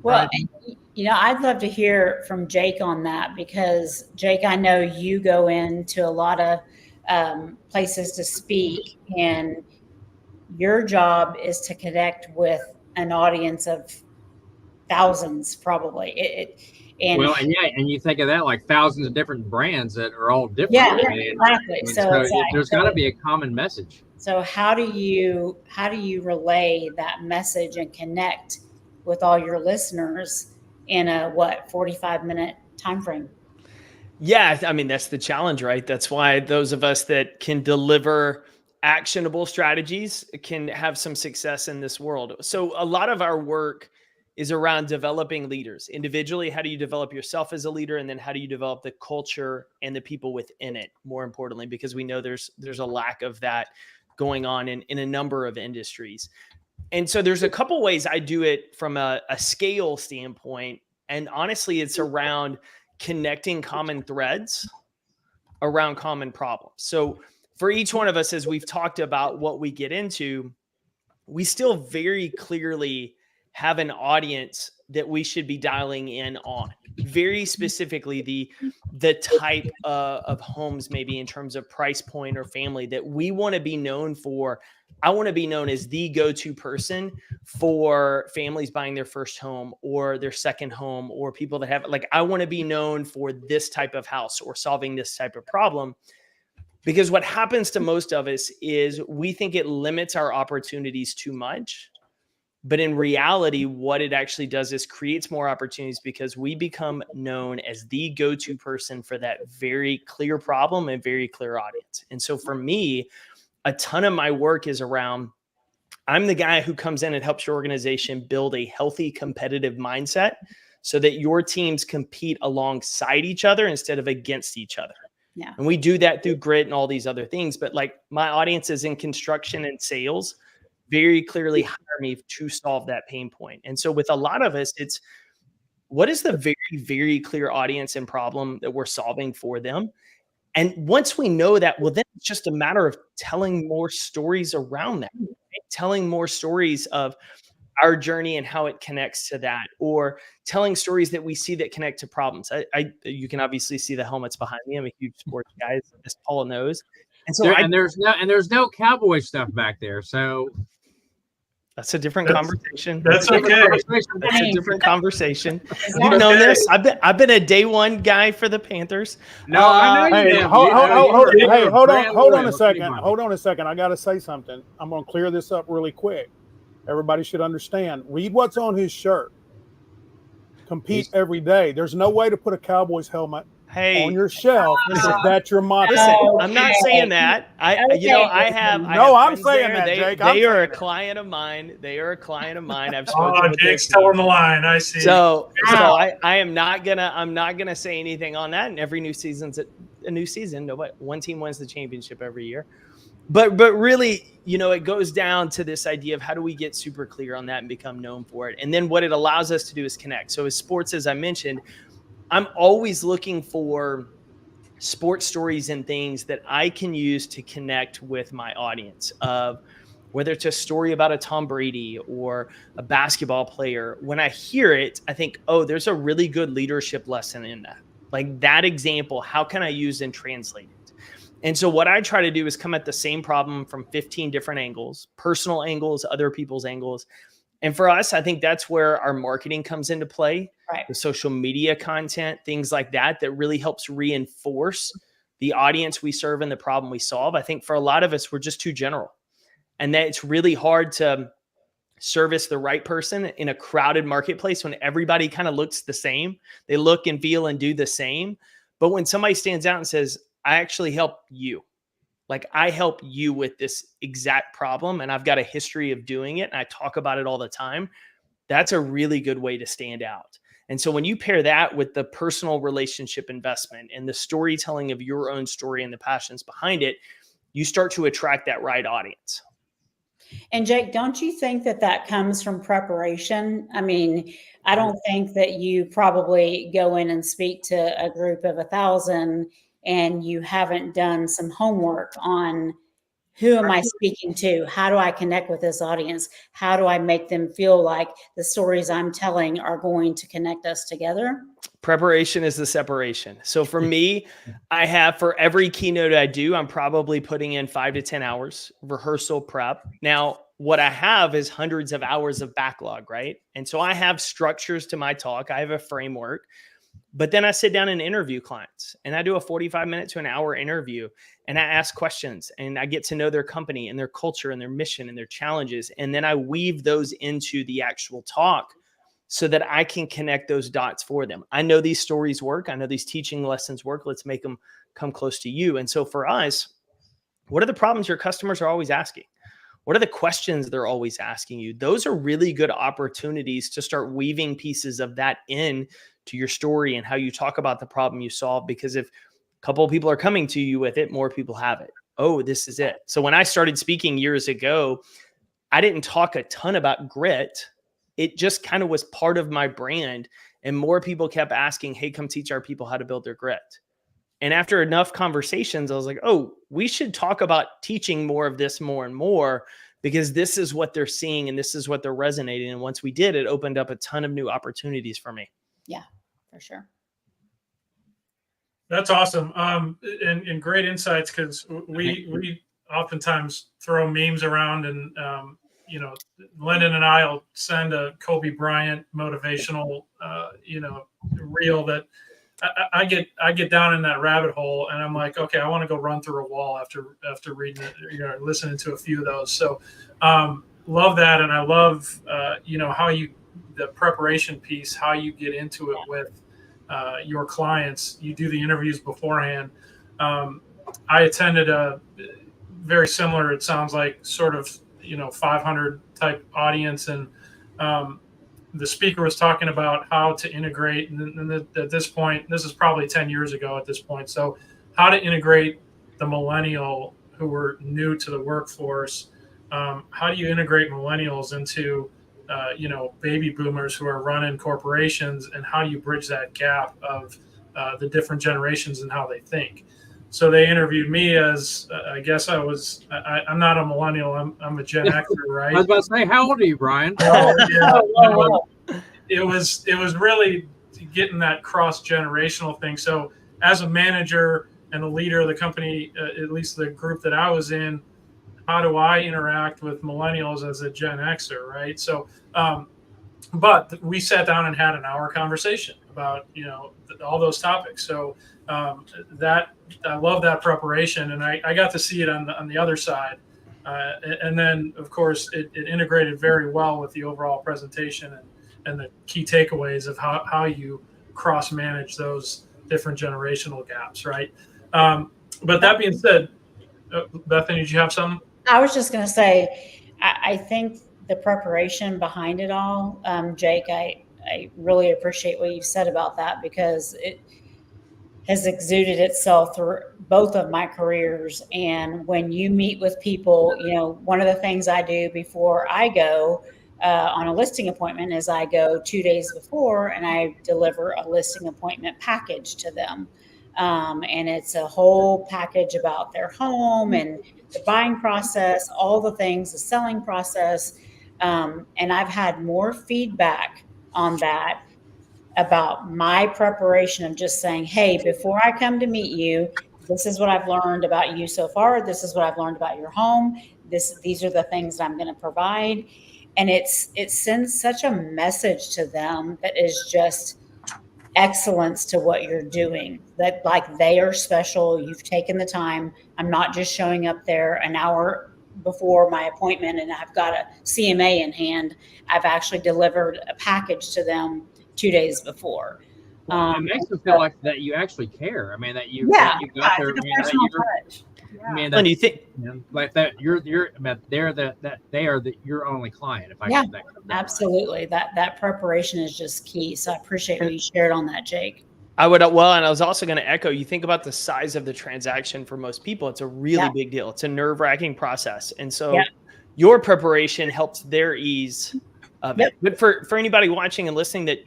Well, right? I'd love to hear from Jake on that, because Jake, I know you go into a lot of places to speak, and your job is to connect with an audience of thousands, probably. And you think of that like thousands of different brands that are all different. Yeah, exactly. So there's got to be a common message. So how do you relay that message and connect with all your listeners in a 45-minute time frame? Yeah, I mean, that's the challenge, right? That's why those of us that can deliver actionable strategies can have some success in this world. So a lot of our work is around developing leaders individually. How do you develop yourself as a leader? And then how do you develop the culture and the people within it, more importantly, because we know there's a lack of that going on in a number of industries. And so there's a couple ways I do it from a scale standpoint. And honestly, it's around connecting common threads around common problems. So for each one of us, as we've talked about what we get into, we still very clearly have an audience that we should be dialing in on. Very specifically, the type of homes, maybe in terms of price point or family, that we want to be known for. I want to be known as the go-to person for families buying their first home or their second home, or people that have, I want to be known for this type of house or solving this type of problem. Because what happens to most of us is we think it limits our opportunities too much. But in reality, what it actually does is creates more opportunities, because we become known as the go-to person for that very clear problem and very clear audience. And so for me, a ton of my work is around, I'm the guy who comes in and helps your organization build a healthy, competitive mindset so that your teams compete alongside each other instead of against each other. Yeah. And we do that through grit and all these other things. But my audience is in construction and sales, very clearly hire me to solve that pain point. And so with a lot of us, it's what is the very, very clear audience and problem that we're solving for them? And once we know that, well, then it's just a matter of telling more stories around that, right? Telling more stories of our journey and how it connects to that, or telling stories that we see that connect to problems. You can obviously see the helmets behind me. I'm a huge sports guy, as Paul knows. And so there's no cowboy stuff back there. So that's a different conversation. That's okay. That's a different conversation. You've known this. I've been a day one guy for the Panthers. No, I know. Hey, hold on a second. Hold on a second. I got to say something. I'm going to clear this up really quick. Everybody should understand. Read what's on his shirt. Compete every day. There's no way to put a Cowboys helmet on your shelf if that's your motto. Listen, I'm not saying that. I have. I'm saying that, Jake. They are a client of mine. I've spoken with Jake's telling the line. I see. So I'm not gonna say anything on that. And every new season's a new season. One team wins the championship every year. But really, it goes down to this idea of how do we get super clear on that and become known for it. And then what it allows us to do is connect. So as sports, as I mentioned, I'm always looking for sports stories and things that I can use to connect with my audience, of whether it's a story about a Tom Brady or a basketball player. When I hear it, I think, oh, there's a really good leadership lesson in that. Like that example, how can I use and translate it? And so what I try to do is come at the same problem from 15 different angles, personal angles, other people's angles. And for us, I think that's where our marketing comes into play, right? The social media content, things like that really helps reinforce the audience we serve and the problem we solve. I think for a lot of us, we're just too general, and that it's really hard to service the right person in a crowded marketplace when everybody kind of looks the same. They look and feel and do the same. But when somebody stands out and says, I actually help you, like I help you with this exact problem, and I've got a history of doing it, and I talk about it all the time, that's a really good way to stand out. And so when you pair that with the personal relationship investment and the storytelling of your own story and the passions behind it, you start to attract that right audience. And Jake, don't you think that that comes from preparation? I mean, I don't think that you probably go in and speak to a group of 1,000 and you haven't done some homework on who am I speaking to? How do I connect with this audience? How do I make them feel like the stories I'm telling are going to connect us together? Preparation is the separation. So for me, I have, for every keynote I do, I'm probably putting in 5 to 10 hours rehearsal prep. Now, what I have is hundreds of hours of backlog, right? And so I have structures to my talk. I have a framework. But then I sit down and interview clients, and I do a 45-minute to an hour interview, and I ask questions, and I get to know their company and their culture and their mission and their challenges. And then I weave those into the actual talk so that I can connect those dots for them. I know these stories work. I know these teaching lessons work. Let's make them come close to you. And so for us, what are the problems your customers are always asking? What are the questions they're always asking you? Those are really good opportunities to start weaving pieces of that in to your story and how you talk about the problem you solve. Because if a couple of people are coming to you with it, more people have it. Oh, this is it. So when I started speaking years ago, I didn't talk a ton about grit. It just kind of was part of my brand. And more people kept asking, hey, come teach our people how to build their grit. And after enough conversations, I was like, oh, we should talk about teaching more of this more and more, because this is what they're seeing and this is what they're resonating. And once we did, it opened up a ton of new opportunities for me. Yeah, for sure. That's awesome. And great insights, because we oftentimes throw memes around, and Lyndon and I will send a Kobe Bryant motivational reel that I get down in that rabbit hole, and I'm like, okay, I want to go run through a wall after reading it, listening to a few of those. So love that, and I love how the preparation piece, how you get into it with your clients. You do the interviews beforehand. I attended a very similar, it sounds like, sort of 500 type audience, and the speaker was talking about how to integrate, and at this point, this is probably 10 years ago at this point, so how to integrate the millennial who were new to the workforce. How do you integrate millennials into baby boomers who are running corporations, and how do you bridge that gap of the different generations and how they think? So they interviewed me as, I guess I'm not a millennial, I'm a Gen Xer, right? I was about to say, how old are you, Brian? It was really getting that cross-generational thing. So as a manager and a leader of the company, at least the group that I was in, how do I interact with millennials as a Gen Xer, right? So, but we sat down and had an hour conversation about, all those topics. So that I love that preparation, and I got to see it on the other side. And then, of course, it integrated very well with the overall presentation and the key takeaways of how you cross-manage those different generational gaps, right? But that being said, Bethany, did you have something? I was just going to say, I think the preparation behind it all, Jake, I really appreciate what you said about that, because it has exuded itself through both of my careers. And when you meet with people, one of the things I do before I go on a listing appointment is I go 2 days before and I deliver a listing appointment package to them. And it's a whole package about their home and the buying process, all the things, the selling process. And I've had more feedback on that about my preparation of just saying, hey, before I come to meet you, this is what I've learned about you so far. This is what I've learned about your home. These are the things that I'm going to provide. And it sends such a message to them that is just excellence to what you're doing, that like they are special. You've taken the time. I'm not just showing up there an hour before my appointment and I've got a CMA in hand, I've actually delivered a package to them 2 days before. It makes them feel like that you actually care. I mean, that you got their, touch. I mean, And you think, like that you're they are your only client. If I get that. Absolutely. That preparation is just key. So I appreciate what you shared on that, Jake. I would, well, and I was also going to echo, you think about the size of the transaction for most people, it's a really big deal. It's a nerve-wracking process. And so your preparation helps their ease of it. But for anybody watching and listening that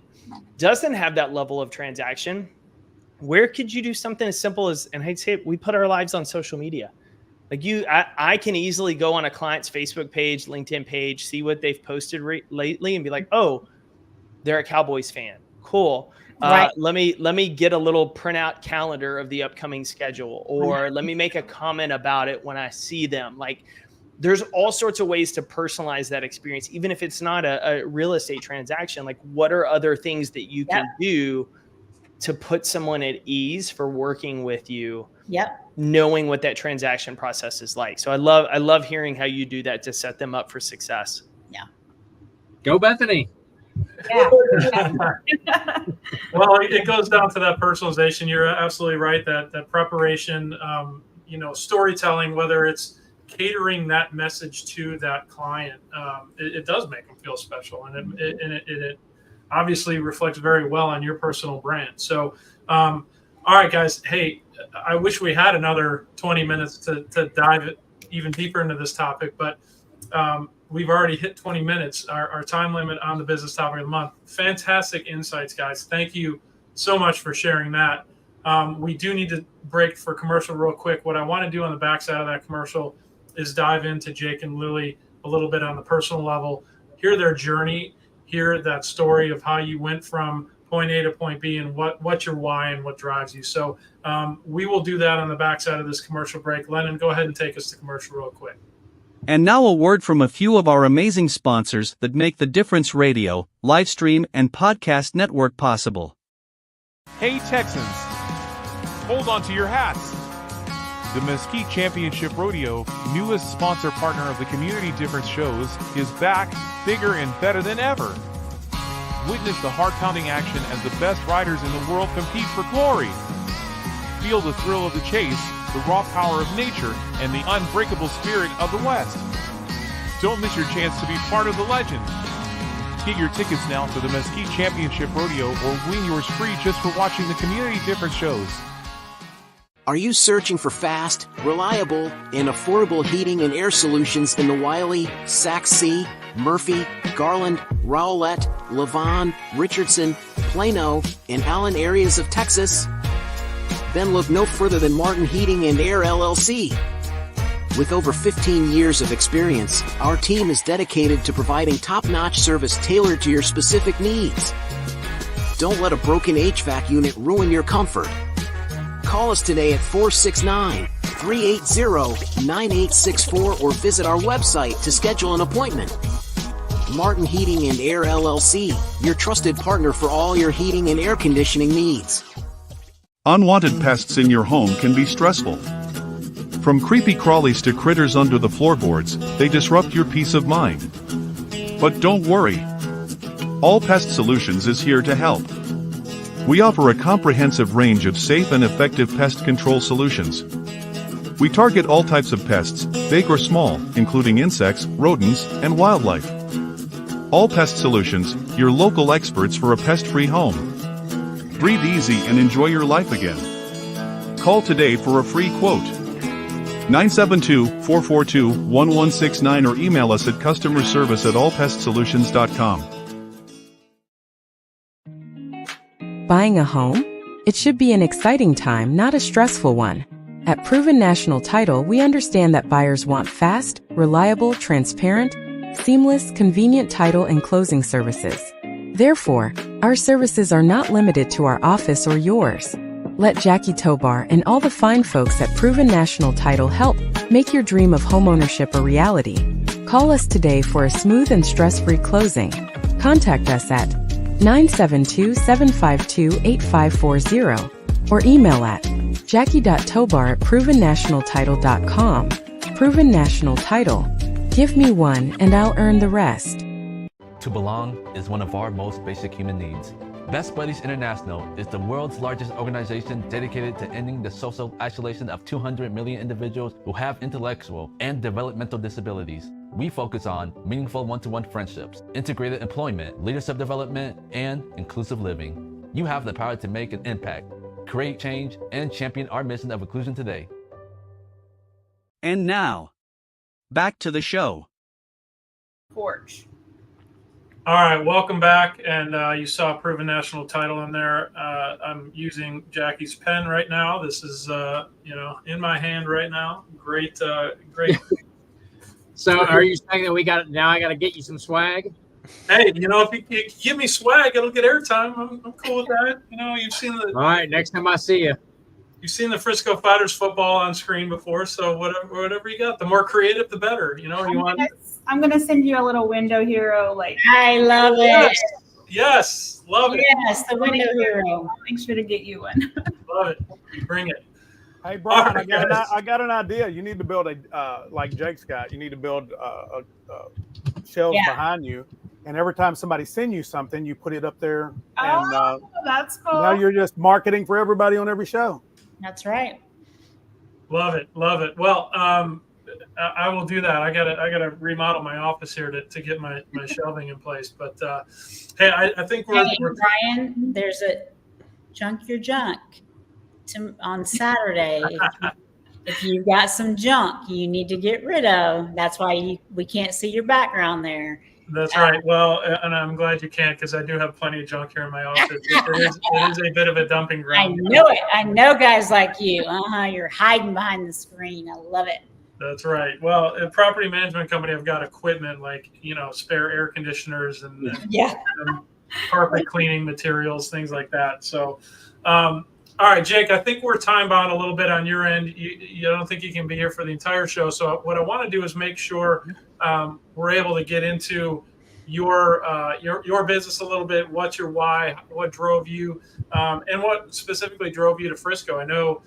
doesn't have that level of transaction, where could you do something as simple as, and I'd say we put our lives on social media. Like I can easily go on a client's Facebook page, LinkedIn page, see what they've posted lately and be like, oh, they're a Cowboys fan. Cool. Right. Let me get a little printout calendar of the upcoming schedule, or let me make a comment about it when I see them. Like there's all sorts of ways to personalize that experience, even if it's not a real estate transaction. Like what are other things that you can do to put someone at ease for working with you, knowing what that transaction process is like. So I love hearing how you do that to set them up for success. Yeah. Go Bethany. Yeah. Well, it goes down to that personalization. You're absolutely right. That preparation, storytelling, whether it's catering that message to that client, it does make them feel special, and it obviously reflects very well on your personal brand. So, all right, guys. Hey, I wish we had another 20 minutes to dive even deeper into this topic, but we've already hit 20 minutes, our time limit on the business topic of the month. Fantastic insights, guys. Thank you so much for sharing that. We do need to break for commercial real quick. What I want to do on the backside of that commercial is dive into Jake and Lilly a little bit on the personal level, hear their journey, hear that story of how you went from point A to point B and what's your why and what drives you. So we will do that on the backside of this commercial break. Lennon, go ahead and take us to commercial real quick. And now a word from a few of our amazing sponsors that make the Difference Radio, live stream, and podcast network possible. Hey Texans, hold on to your hats. The Mesquite Championship Rodeo, newest sponsor partner of the Community Difference shows, is back, bigger and better than ever. Witness the heart-pounding action as the best riders in the world compete for glory. Feel the thrill of the chase, the raw power of nature, and the unbreakable spirit of the West. Don't miss your chance to be part of the legend. Get your tickets now for the Mesquite Championship Rodeo or win yours free just for watching the Community Difference shows. Are you searching for fast, reliable, and affordable heating and air solutions in the Wiley, Sac C, Murphy, Garland, Rowlett, Lavon, Richardson, Plano, and Allen areas of Texas? Then look no further than Martin Heating and Air LLC. With over 15 years of experience, our team is dedicated to providing top-notch service tailored to your specific needs. Don't let a broken HVAC unit ruin your comfort. Call us today at 469-380-9864 or visit our website to schedule an appointment. Martin Heating and Air LLC, your trusted partner for all your heating and air conditioning needs. Unwanted pests in your home can be stressful. From creepy crawlies to critters under the floorboards, they disrupt your peace of mind. But don't worry. All Pest Solutions is here to help. We offer a comprehensive range of safe and effective pest control solutions. We target all types of pests, big or small, including insects, rodents, and wildlife. All Pest Solutions, your local experts for a pest-free home. Breathe easy and enjoy your life again. Call today for a free quote. 972-442-1169 or email us at customerservice@allpestsolutions.com. Buying a home? It should be an exciting time, not a stressful one. At Proven National Title, we understand that buyers want fast, reliable, transparent, seamless, convenient title and closing services. Therefore, our services are not limited to our office or yours. Let Jackie Tobar and all the fine folks at Proven National Title help make your dream of homeownership a reality. Call us today for a smooth and stress-free closing. Contact us at 972-752-8540 or email at jackie.tobar@provennationaltitle.com. Proven national title. Give me one and I'll earn the rest. To belong is one of our most basic human needs. Best Buddies International is the world's largest organization dedicated to ending the social isolation of 200 million individuals who have intellectual and developmental disabilities. We focus on meaningful one-to-one friendships, integrated employment, leadership development, and inclusive living. You have the power to make an impact, create change, and champion our mission of inclusion today. And now, back to the show. Porch. All right, welcome back. And you saw a proven national title in there. I'm using Jackie's pen right now. This is, in my hand right now. Great. So are you saying that I got to get you some swag? Hey, if you give me swag, it'll get airtime. I'm cool with that. You've seen the. All right, next time I see you. You've seen the Frisco Fighters football on screen before, so whatever you got, the more creative, the better. I'm gonna send you a little window hero. I love it. Yes, love it. Yes, the window hero. Make sure to get you one. Love it. Bring it. Hey, Brian, Right, I got an idea. You need to build like Jake's got. You need to build shelves behind you, and every time somebody sends you something, you put it up there. And that's cool. now you're just marketing for everybody on every show. That's right. Love it. Well, I will do that. I gotta remodel my office here to get my shelving in place. But hey, I think we're Brian, there's a junk your junk on Saturday. If you've got some junk you need to get rid of, that's why we can't see your background there. That's right. Well, and I'm glad you can't, because I do have plenty of junk here in my office. It is a bit of a dumping ground. I know it. I know guys like you. You're hiding behind the screen. I love it. That's right. Well, a property management company, I've got equipment like, spare air conditioners and carpet cleaning materials, things like that. So, all right, Jake, I think we're time bound a little bit on your end. You don't think you can be here for the entire show. So what I want to do is make sure we're able to get into your business a little bit. What's your why? What drove you? And what specifically drove you to Frisco? I know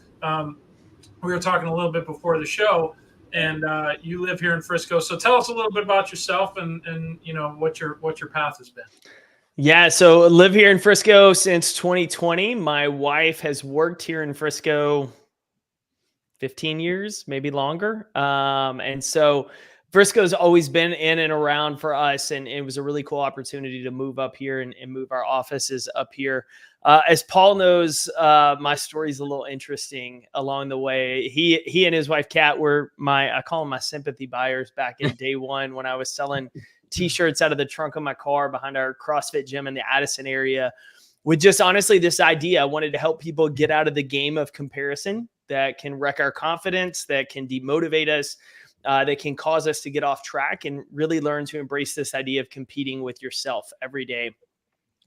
we were talking a little bit before the show, and you live here in Frisco. So tell us a little bit about yourself and what your path has been. Yeah, so live here in Frisco since 2020. My wife has worked here in Frisco 15 years, maybe longer. And so Frisco's always been in and around for us, and it was a really cool opportunity to move up here and move our offices up here. As Paul knows, my story is a little interesting along the way. He and his wife, Kat, were I call them my sympathy buyers back in day one when I was selling T-shirts out of the trunk of my car behind our CrossFit gym in the Addison area, with just honestly this idea. I wanted to help people get out of the game of comparison that can wreck our confidence, that can demotivate us, that can cause us to get off track, and really learn to embrace this idea of competing with yourself every day.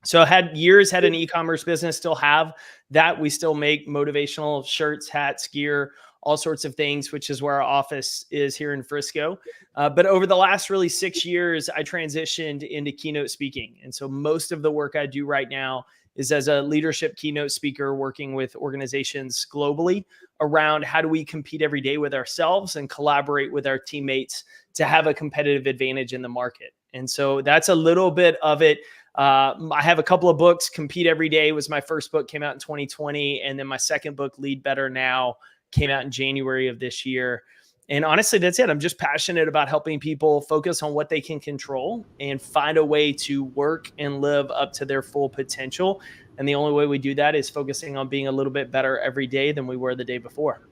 So I had an e-commerce business, still have that. We still make motivational shirts, hats, gear, all sorts of things, which is where our office is here in Frisco. But over the last really 6 years, I transitioned into keynote speaking. And so most of the work I do right now is as a leadership keynote speaker, working with organizations globally around how do we compete every day with ourselves and collaborate with our teammates to have a competitive advantage in the market. And so that's a little bit of it. I have a couple of books. Compete Every Day was my first book, came out in 2020. And then my second book, Lead Better Now, came out in January of this year. And honestly, that's it. I'm just passionate about helping people focus on what they can control and find a way to work and live up to their full potential. And the only way we do that is focusing on being a little bit better every day than we were the day before.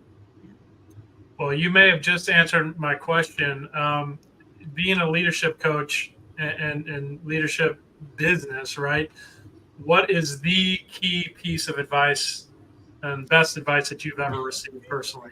Well, you may have just answered my question. Being a leadership coach and leadership business, right? What is the key piece of advice and best advice that you've ever received personally?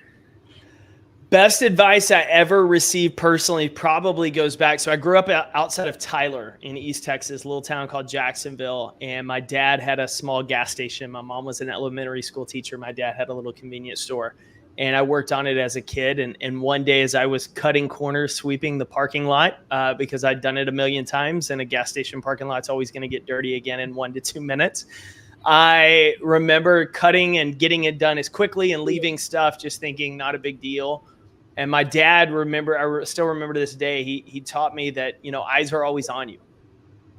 Best advice I ever received personally probably goes back. So I grew up outside of Tyler in East Texas, a little town called Jacksonville. And my dad had a small gas station. My mom was an elementary school teacher. My dad had a little convenience store. And I worked on it as a kid. And one day as I was cutting corners, sweeping the parking lot, because I'd done it a million times, and a gas station parking lot's always going to get dirty again in 1 to 2 minutes. I remember cutting and getting it done as quickly and leaving stuff, just thinking not a big deal. And my dad, I still remember to this day, he taught me that, eyes are always on you.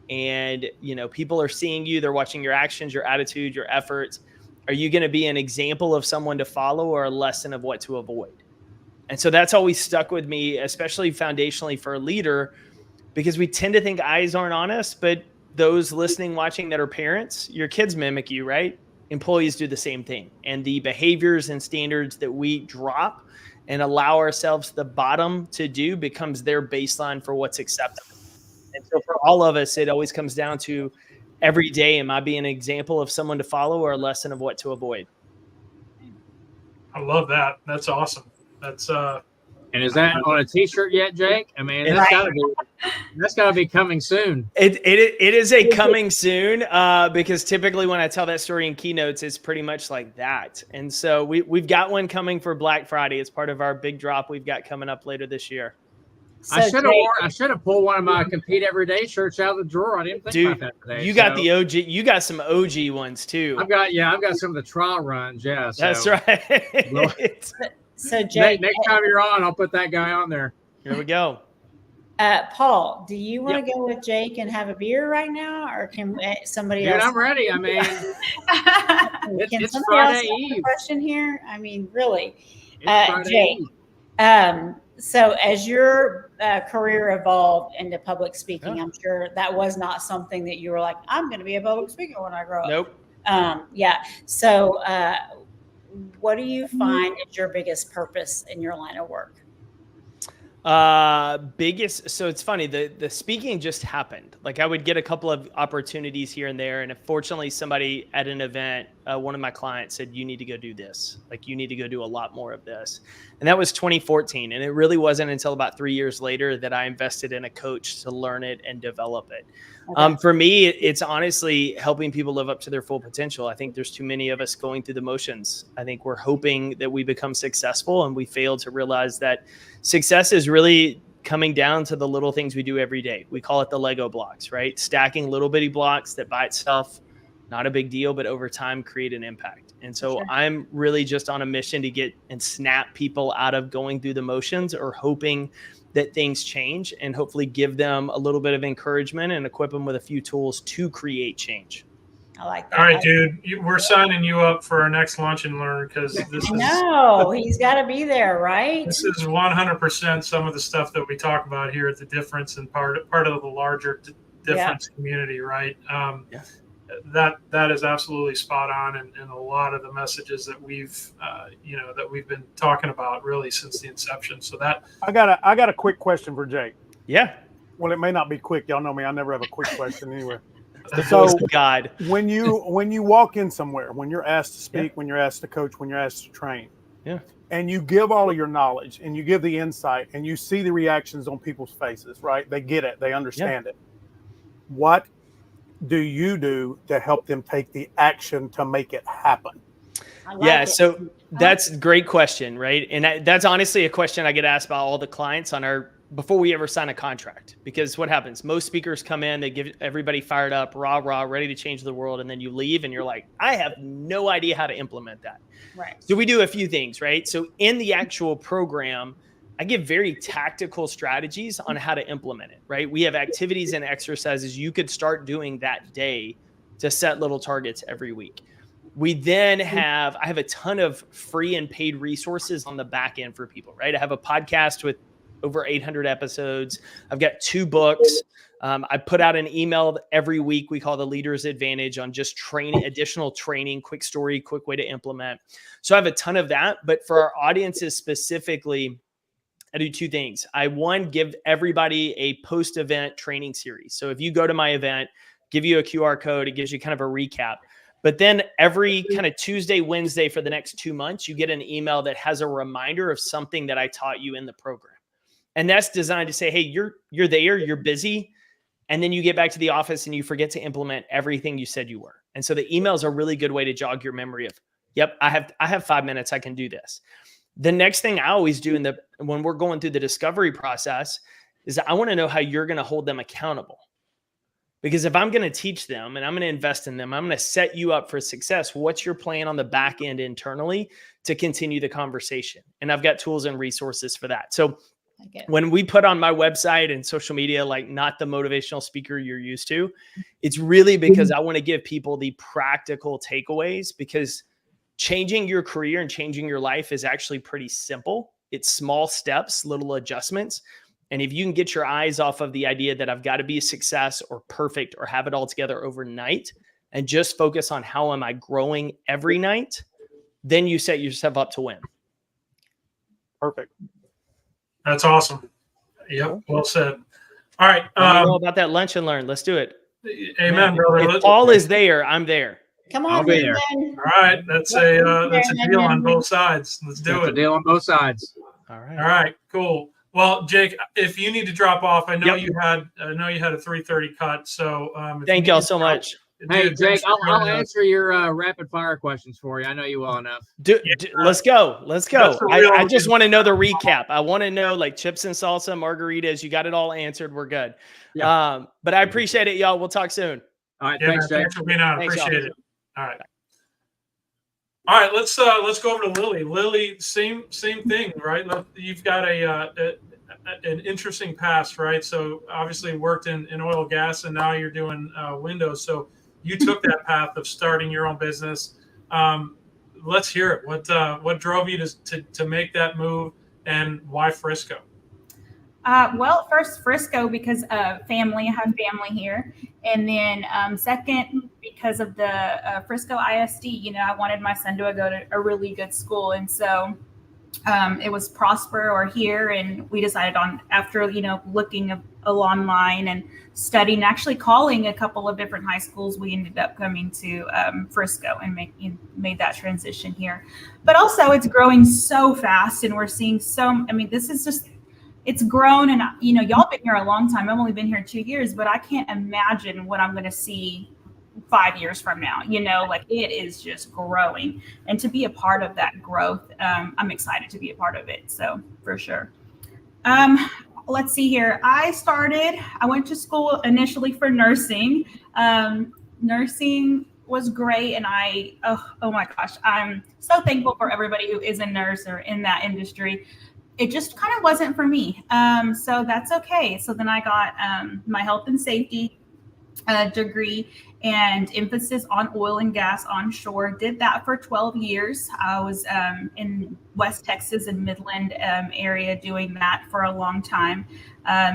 And, people are seeing you, they're watching your actions, your attitude, your efforts. Are you going to be an example of someone to follow or a lesson of what to avoid? And so that's always stuck with me, especially foundationally for a leader, because we tend to think eyes aren't on us, but those listening, watching that are parents, your kids mimic you, right? Employees do the same thing. And the behaviors and standards that we drop and allow ourselves the bottom to do becomes their baseline for what's acceptable. And so for all of us, it always comes down to every day, am I being an example of someone to follow or a lesson of what to avoid? I love that. That's awesome. That's and is that on a t-shirt yet, Jake? I mean, that's gotta be coming soon. It is a coming soon, because typically when I tell that story in keynotes, it's pretty much like that. And so we've got one coming for Black Friday. It's part of our big drop we've got coming up later this year. So I should have pulled one of my Compete Everyday shirts out of the drawer. I didn't think about that today. You got the OG. You got some OG ones too. I've got some of the trial runs. Yeah, so. That's right. So Jake, next time you're on, I'll put that guy on there. Here we go. Paul, do you want to go with Jake and have a beer right now, or can somebody else? I'm ready. I mean, can it's somebody Friday else ask Eve. a question here? I mean, really, Friday Jake. Eve. So as your career evolved into public speaking, I'm sure that was not something that you were like, I'm going to be a public speaker when I grow up. Nope. Yeah. So what do you find is your biggest purpose in your line of work? So it's funny, the speaking just happened. Like I would get a couple of opportunities here and there. And fortunately somebody at an event, one of my clients said, you need to go do this. Like you need to go do a lot more of this. And that was 2014. And it really wasn't until about 3 years later that I invested in a coach to learn it and develop it. Okay. For me, it's honestly helping people live up to their full potential. I think there's too many of us going through the motions. I think we're hoping that we become successful and we fail to realize that success is really coming down to the little things we do every day. We call it the Lego blocks, right? Stacking little bitty blocks that by itself, not a big deal, but over time create an impact. And so I'm really just on a mission to get and snap people out of going through the motions or hoping that things change and hopefully give them a little bit of encouragement and equip them with a few tools to create change. I like that. All right, dude, we're signing you up for our next Lunch and Learn because he's got to be there, right? This is 100% some of the stuff that we talk about here at the Difference and part of the larger Difference community, right? That is absolutely spot on, and a lot of the messages that we've been talking about really since the inception. So that I got a quick question for Jake. Yeah. Well, it may not be quick. Y'all know me. I never have a quick question anyway. So God, when you walk in somewhere, when you're asked to speak, when you're asked to coach, when you're asked to train, and you give all of your knowledge and you give the insight and you see the reactions on people's faces, right? They get it. They understand it. What do you do to help them take the action to make it happen? So that's a great question, right? And that's honestly a question I get asked by all the clients before we ever sign a contract. Because what happens? Most speakers come in, they give everybody fired up, rah, ready to change the world. And then you leave and you're like, I have no idea how to implement that. Right. So we do a few things, right? So in the actual program, I give very tactical strategies on how to implement it, right? We have activities and exercises you could start doing that day to set little targets every week. We then I have a ton of free and paid resources on the back end for people, right? I have a podcast with over 800 episodes. I've got 2 books. I put out an email every week we call the Leader's Advantage on just additional training, quick story, quick way to implement. So I have a ton of that. But for our audiences specifically, I do 2 things. I give everybody a post-event training series. So if you go to my event, give you a QR code, it gives you kind of a recap. But then every kind of Tuesday, Wednesday for the next 2 months, you get an email that has a reminder of something that I taught you in the program. And that's designed to say, hey, you're there, you're busy. And then you get back to the office and you forget to implement everything you said you were. And so the email is a really good way to jog your memory of, yep, I have 5 minutes, I can do this. The next thing I always do when we're going through the discovery process is I want to know how you're going to hold them accountable. Because if I'm going to teach them and I'm going to invest in them, I'm going to set you up for success. What's your plan on the back end internally to continue the conversation. And I've got tools and resources for that. So when we put on my website and social media, like not the motivational speaker you're used to, it's really because I want to give people the practical takeaways, because changing your career and changing your life is actually pretty simple. It's small steps, little adjustments. And if you can get your eyes off of the idea that I've got to be a success or perfect or have it all together overnight, and just focus on how am I growing every night, then you set yourself up to win. Perfect. That's awesome. Yep. Well said. All right. Know about that lunch and learn. Let's do it. Amen, brother. If Paul is there, I'm there. Come on, I'll be there. All right. That's a deal on both sides. Let's do That's it. a deal on both sides. All right. All right. Cool. Well, Jake, if you need to drop off, I know you had a 3:30 cut. So thank y'all so much. Hey, Jake, I'll answer your rapid fire questions for you. I know you well enough. Let's go. Let's go. I just want to know the recap. I want to know like chips and salsa, margaritas. You got it all answered. We're good. Yeah. But I appreciate it, y'all. We'll talk soon. All right. Yeah, Thanks, Jake. Thanks for being on. Thanks, Appreciate y'all. it. All right. All right. Let's go over to Lilly. Lilly, same thing, right? You've got an interesting past, right? So obviously worked in oil and gas, and now you're doing windows. So you took that path of starting your own business. Let's hear it. What drove you to make that move, and why Frisco? Well, first Frisco because of family. I have family here, and then second because of the Frisco ISD. You know, I wanted my son to go to a really good school, and so it was Prosper or here, and we decided on after looking online and studying, actually calling a couple of different high schools, we ended up coming to Frisco and made that transition here. But also it's growing so fast, and we're seeing this is just, it's grown, and y'all been here a long time. I've only been here 2 years, but I can't imagine what I'm going to see 5 years from now. It is just growing, and to be a part of that growth, I'm excited to be a part of it. So for sure. Let's see here. I went to school initially for nursing. Nursing was great, and oh my gosh, I'm so thankful for everybody who is a nurse or in that industry. It just kind of wasn't for me. So that's okay. So then I got my health and safety degree and emphasis on oil and gas onshore. Did that for 12 years. I was in West Texas and Midland area doing that for a long time.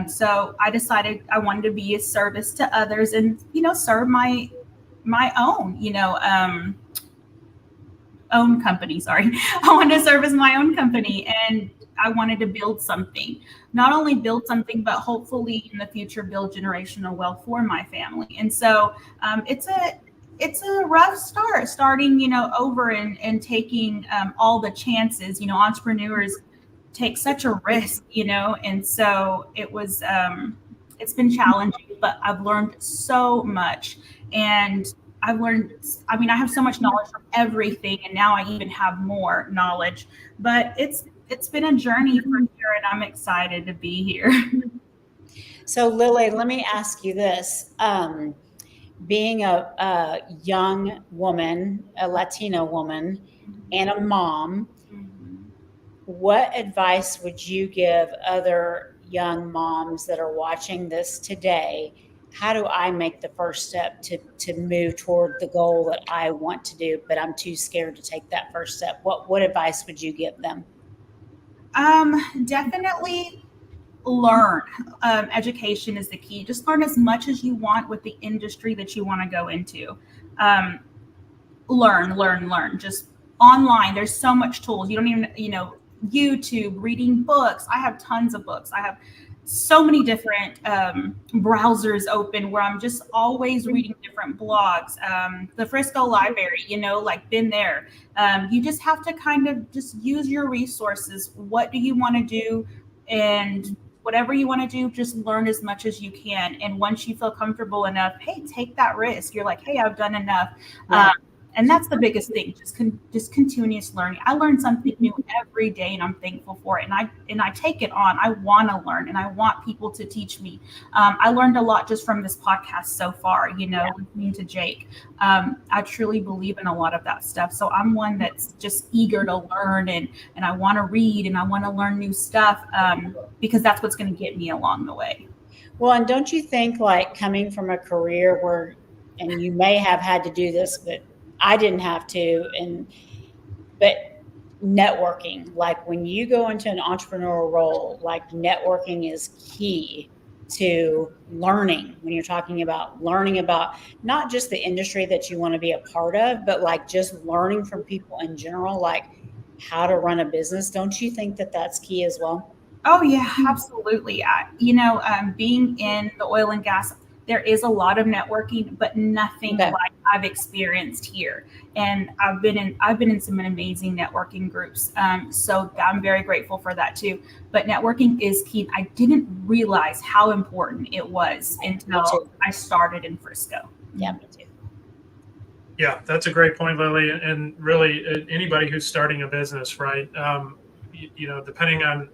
So I decided I wanted to be a service to others and, serve my own, own company. Sorry. I wanted to service my own company, and I wanted to build something, not only build something, but hopefully in the future build generational wealth for my family. And so it's a rough starting, over and taking all the chances. Entrepreneurs take such a risk, and so it was, it's been challenging, but I've learned so much. And I have so much knowledge from everything, and now I even have more knowledge, but it's been a journey for sure, and I'm excited to be here. So Lilly, let me ask you this. Being a young woman, a Latina woman, and a mom, what advice would you give other young moms that are watching this today? How do I make the first step to move toward the goal that I want to do, but I'm too scared to take that first step? What advice would you give them? Definitely learn. Education is the key. Just learn as much as you want with the industry that you want to go into. Learn. Just online, there's so much tools. You don't even, YouTube, reading books. I have tons of books. I have so many different browsers open where I'm just always reading different blogs. The Frisco Library, been there. You just have to kind of just use your resources. What do you want to do? And whatever you want to do, just learn as much as you can. And once you feel comfortable enough, hey, take that risk. You're like, hey, I've done enough. Yeah. And that's the biggest thing, just continuous learning. I learn something new every day, and I'm thankful for it. And I take it on. I want to learn, and I want people to teach me. I learned a lot just from this podcast so far, listening to Jake. I truly believe in a lot of that stuff. So I'm one that's just eager to learn, and I want to read, and I want to learn new stuff because that's what's going to get me along the way. Well, and don't you think, like, coming from a career where, and you may have had to do this, but I didn't have to, but networking, like when you go into an entrepreneurial role, like networking is key to learning when you're talking about learning about not just the industry that you want to be a part of, but like just learning from people in general, like how to run a business. Don't you think that that's key as well? Oh, yeah, absolutely. Being in the oil and gas, there is a lot of networking, but nothing like I've experienced here. And I've been in some amazing networking groups. So I'm very grateful for that too. But networking is key. I didn't realize how important it was until I started in Frisco. Yeah, me too. Yeah, that's a great point, Lily. And really, anybody who's starting a business, right? Depending on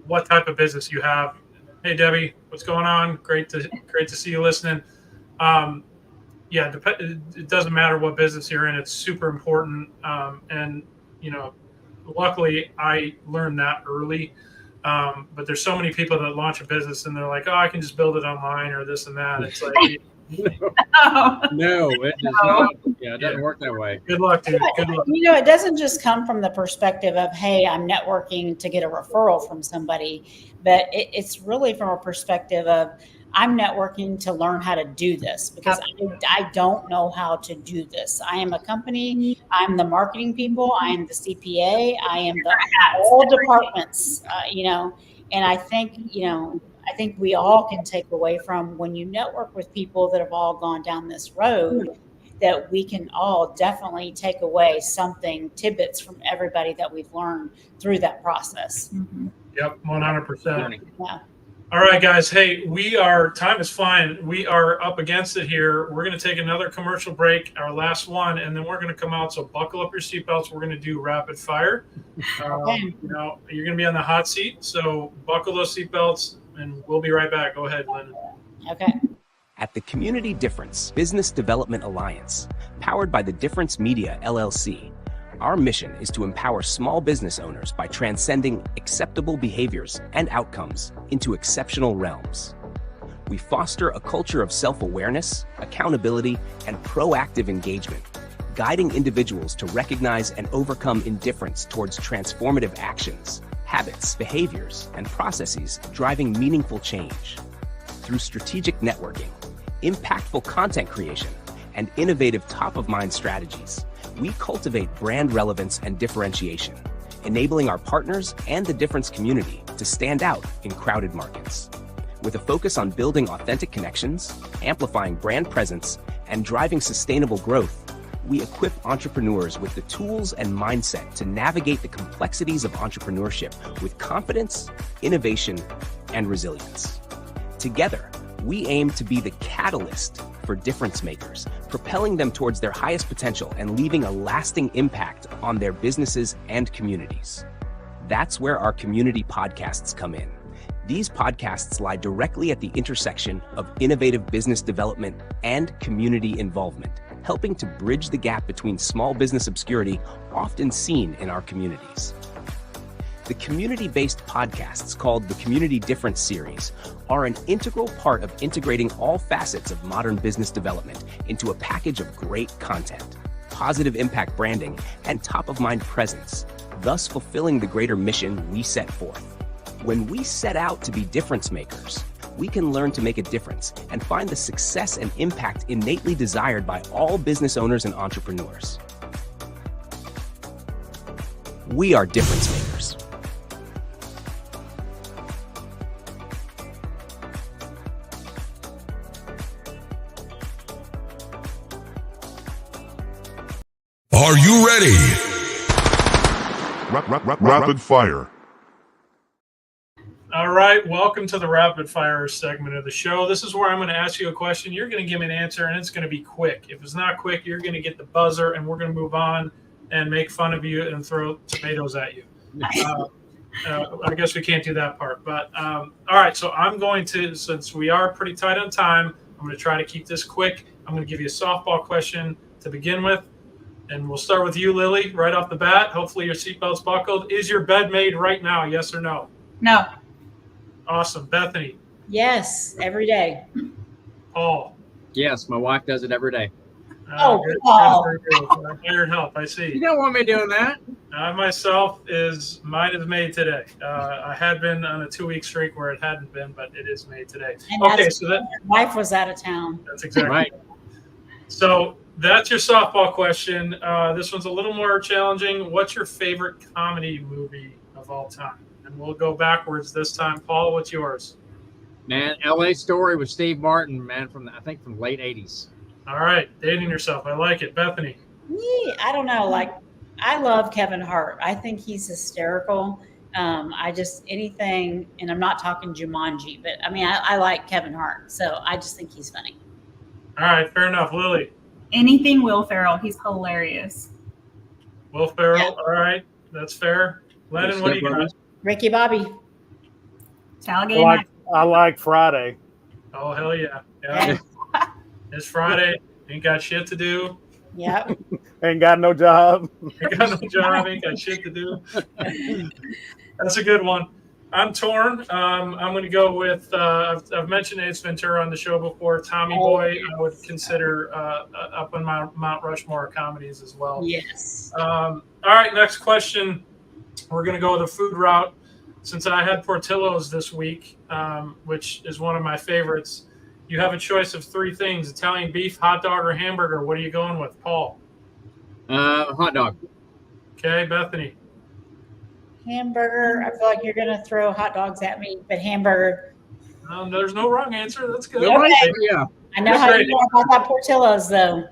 what type of business you have. Hey, Debbie, what's going on? Great to see you listening. It doesn't matter what business you're in. It's super important. Luckily I learned that early. But there's so many people that launch a business and they're like, oh, I can just build it online or this and that. It's like, no, it does not. Yeah, it doesn't work that way. Good luck, dude. Good luck. It doesn't just come from the perspective of, hey, I'm networking to get a referral from somebody, but it's really from a perspective of, I'm networking to learn how to do this because I don't know how to do this. I am a company. I'm the marketing people. I am the CPA. I am all departments, and I think we all can take away from when you network with people that have all gone down this road, that we can all definitely take away tidbits from everybody that we've learned through that process. Mm-hmm. Yep, 100%. Yeah. All right, guys. Hey, time is flying. We are up against it here. We're going to take another commercial break, our last one, and then we're going to come out. So buckle up your seatbelts. We're going to do rapid fire. You're going to be on the hot seat. So buckle those seatbelts and we'll be right back. Go ahead, Lynn. Okay. At the Community Difference Business Development Alliance, powered by the Difference Media, LLC, our mission is to empower small business owners by transcending acceptable behaviors and outcomes into exceptional realms. We foster a culture of self-awareness, accountability, and proactive engagement, guiding individuals to recognize and overcome indifference towards transformative actions, habits, behaviors, and processes driving meaningful change. Through strategic networking, impactful content creation, and innovative top-of-mind strategies, we cultivate brand relevance and differentiation, enabling our partners and the Difference community to stand out in crowded markets. With a focus on building authentic connections, amplifying brand presence, and driving sustainable growth, we equip entrepreneurs with the tools and mindset to navigate the complexities of entrepreneurship with confidence, innovation, and resilience. Together, we aim to be the catalyst for difference makers, propelling them towards their highest potential and leaving a lasting impact on their businesses and communities. That's where our community podcasts come in. These podcasts lie directly at the intersection of innovative business development and community involvement, helping to bridge the gap between small business obscurity often seen in our communities. The community-based podcasts called the Community Difference series are an integral part of integrating all facets of modern business development into a package of great content, positive impact branding, and top-of-mind presence, thus fulfilling the greater mission we set forth. When we set out to be difference makers, we can learn to make a difference and find the success and impact innately desired by all business owners and entrepreneurs. We are difference makers. Are you ready? Rapid fire. All right, welcome to the rapid fire segment of the show. This is where I'm going to ask you a question. You're going to give me an answer, and it's going to be quick. If it's not quick, you're going to get the buzzer, and we're going to move on and make fun of you and throw tomatoes at you. I guess we can't do that part. But all right, so I'm going to, since we are pretty tight on time, I'm going to try to keep this quick. I'm going to give you a softball question to begin with. And we'll start with you, Lilly, right off the bat. Hopefully your seatbelt's buckled. Is your bed made right now, yes or no? No. Awesome. Bethany? Yes, every day. Paul? Yes, my wife does it every day. Oh, good. Paul. I hired help, I see. You don't want me doing that. Mine is made today. I had been on a 2-week streak where it hadn't been, but it is made today. And Okay, so my wife was out of town. that's exactly Right. So that's your softball question. This one's a little more challenging. What's your favorite comedy movie of all time? And we'll go backwards this time. Paul, what's yours? Man, L.A. Story with Steve Martin, man, I think from late 80s. All right, dating yourself. I like it. Bethany? I don't know. Like, I love Kevin Hart. I think he's hysterical. Anything, and I'm not talking Jumanji, but I mean, I like Kevin Hart. So I just think he's funny. All right, fair enough. Lilly? Anything Will Ferrell. He's hilarious. Will Ferrell? Yeah. All right, that's fair. Lennon, what do you got? Ricky Bobby. Talladega. I like Friday. Oh, hell yeah. Yeah. It's Friday. Ain't got shit to do. Yep. Ain't got no job. Ain't got no job. Ain't got shit to do. That's a good one. I'm torn. I'm going to go with, I've mentioned Ace Ventura on the show before. Tommy Boy, I would consider up on Mount Rushmore comedies as well. Yes. All right, next question. We're going to go with a food route. Since I had Portillo's this week, which is one of my favorites, you have a choice of 3 things: Italian beef, hot dog, or hamburger. What are you going with, Paul? Hot dog. Okay, Bethany. Hamburger. I feel like you're going to throw hot dogs at me, but hamburger. There's no wrong answer. That's good. Yeah. I know how you feel about that Portillo's, though.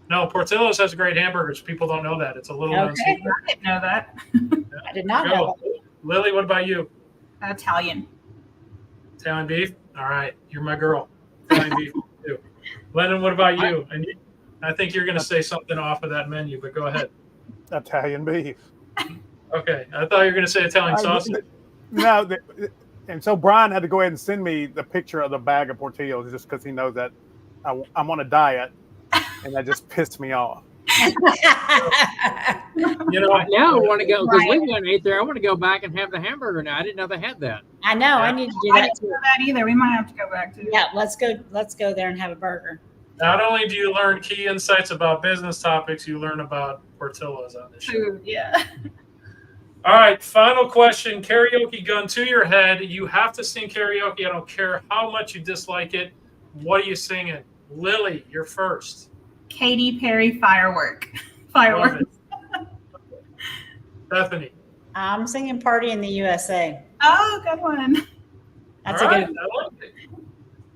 No, Portillo's has great hamburgers. People don't know that. It's a little known secret. I didn't know that. I did not know that. Lilly, what about you? Italian. Italian beef? All right. You're my girl. Italian beef too. Lennon, what about you? And I think you're going to say something off of that menu, but go ahead. Italian beef. Okay. I thought you were going to say Italian sausage. No. And so Brian had to go ahead and send me the picture of the bag of Portillo's just because he knows that I'm on a diet, and that just pissed me off. Now I want to go, because we went and ate there. I want to go back and have the hamburger now. I didn't know they had that. I know. I need to do I that didn't know that either. We might have to go back to. Yeah, let's go there and have a burger. Not only do you learn key insights about business topics, you learn about Portillo's on this show. Food, yeah. All right, final question. Karaoke gun to your head. You have to sing karaoke. I don't care how much you dislike it. What are you singing? Lilly, you're first. Katy Perry Firework. Fireworks. Bethany. I'm singing Party in the USA. Oh, good one. That's All a right, good I like it.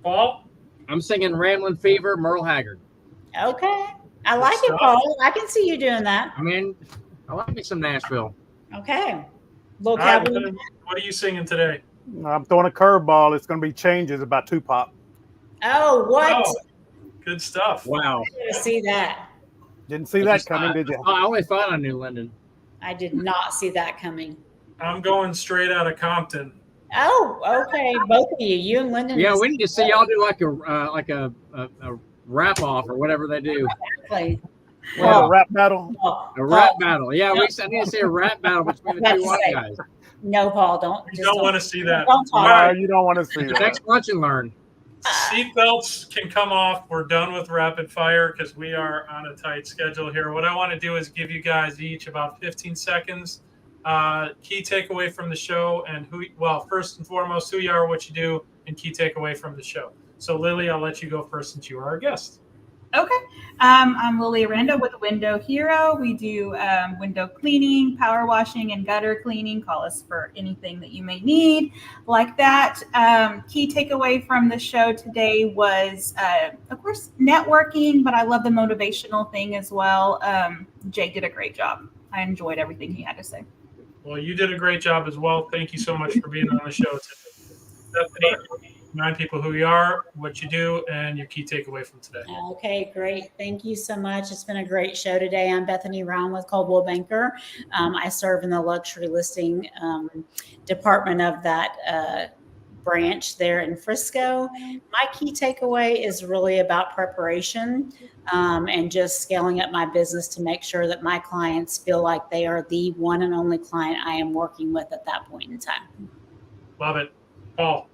Paul? I'm singing Ramblin' Fever, Merle Haggard. Okay. I like it, Paul. I can see you doing that. I mean, I like me some Nashville. Okay. Little Right, cowboy. what are you singing today? I'm throwing a curveball. It's going to be Changes about Tupac. Oh, what? Oh, good stuff. Wow. I didn't see that. Didn't see that coming, did you? I always thought I knew Lyndon. I did not see that coming. I'm going straight out of Compton. Oh, okay. Both of you and Lyndon. Yeah, we need to see y'all do like a rap off or whatever they do. Exactly. Well, a rap battle. A rap battle. Yeah, I need to see a rap battle between the two white guys. No, Paul, don't. You don't want to see that. Don't talk. No, you don't want to see that. Next lunch and learn. Seatbelts can come off. We're done with rapid fire because we are on a tight schedule here. What I want to do is give you guys each about 15 seconds. Key takeaway from the show and first and foremost, who you are, what you do, and key takeaway from the show. So Lilly, I'll let you go first since you are our guest. Okay. I'm Lilly Aranda with Window Hero. We do window cleaning, power washing, and gutter cleaning. Call us for anything that you may need like that. Key takeaway from the show today was, of course, networking, but I love the motivational thing as well. Jay did a great job. I enjoyed everything he had to say. Well, you did a great job as well. Thank you so much for being on the show today. Bethany, remind people who you are, what you do, and your key takeaway from today. Okay, great. Thank you so much. It's been a great show today. I'm Bethany Rowan with Coldwell Banker. I serve in the luxury listing department of that branch there in Frisco. My key takeaway is really about preparation and just scaling up my business to make sure that my clients feel like they are the one and only client I am working with at that point in time. Love it. Paul.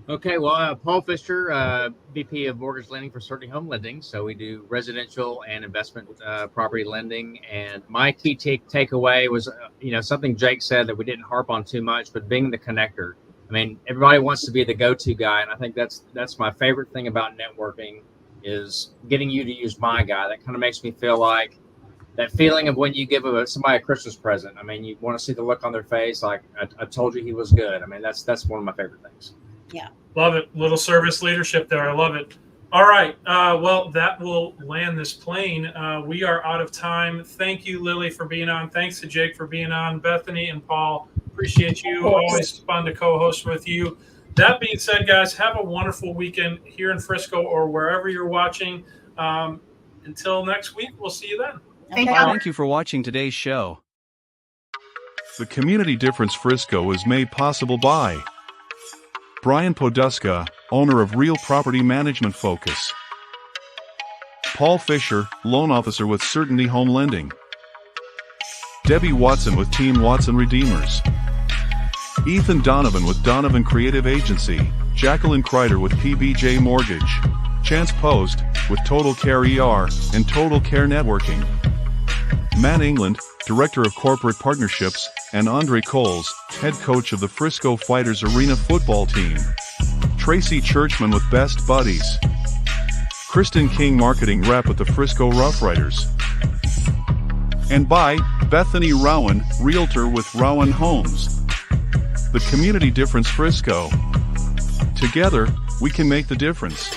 Okay, well, Paul Fisher, VP of Mortgage Lending for Certainty Home Lending. So we do residential and investment property lending. And my key takeaway was, something Jake said that we didn't harp on too much, but being the connector. I mean, everybody wants to be the go-to guy, and I think that's my favorite thing about networking is getting you to use my guy. That kind of makes me feel like that feeling of when you give somebody a Christmas present. I mean, you want to see the look on their face, like I told you he was good. I mean, that's one of my favorite things. Yeah, love it. Little service leadership there. I love it. All right. Well, that will land this plane. We are out of time. Thank you, Lilly, for being on. Thanks to Jake for being on. Bethany and Paul, appreciate you. Always fun to co-host with you. That being said, guys, have a wonderful weekend here in Frisco or wherever you're watching. Until next week, we'll see you then. Thank you for watching today's show. The Community Difference Frisco is made possible by Brian Poduska, owner of Real Property Management Focus. Paul Fisher, loan officer with Certainty Home Lending. Debbie Watson with Team Watson Redeemers. Ethan Donovan with Donovan Creative Agency. Jacqueline Kreider with PBJ Mortgage. Chance Post with Total Care ER and Total Care Networking. Matt England, Director of Corporate Partnerships, and Andre Coles, Head Coach of the Frisco Fighters Arena Football Team. Tracy Churchman with Best Buddies. Kristen King, Marketing Rep with the Frisco Rough Riders. And by Bethany Rowan, Realtor with Rowan Homes. The Community Difference Frisco. Together, we can make the difference.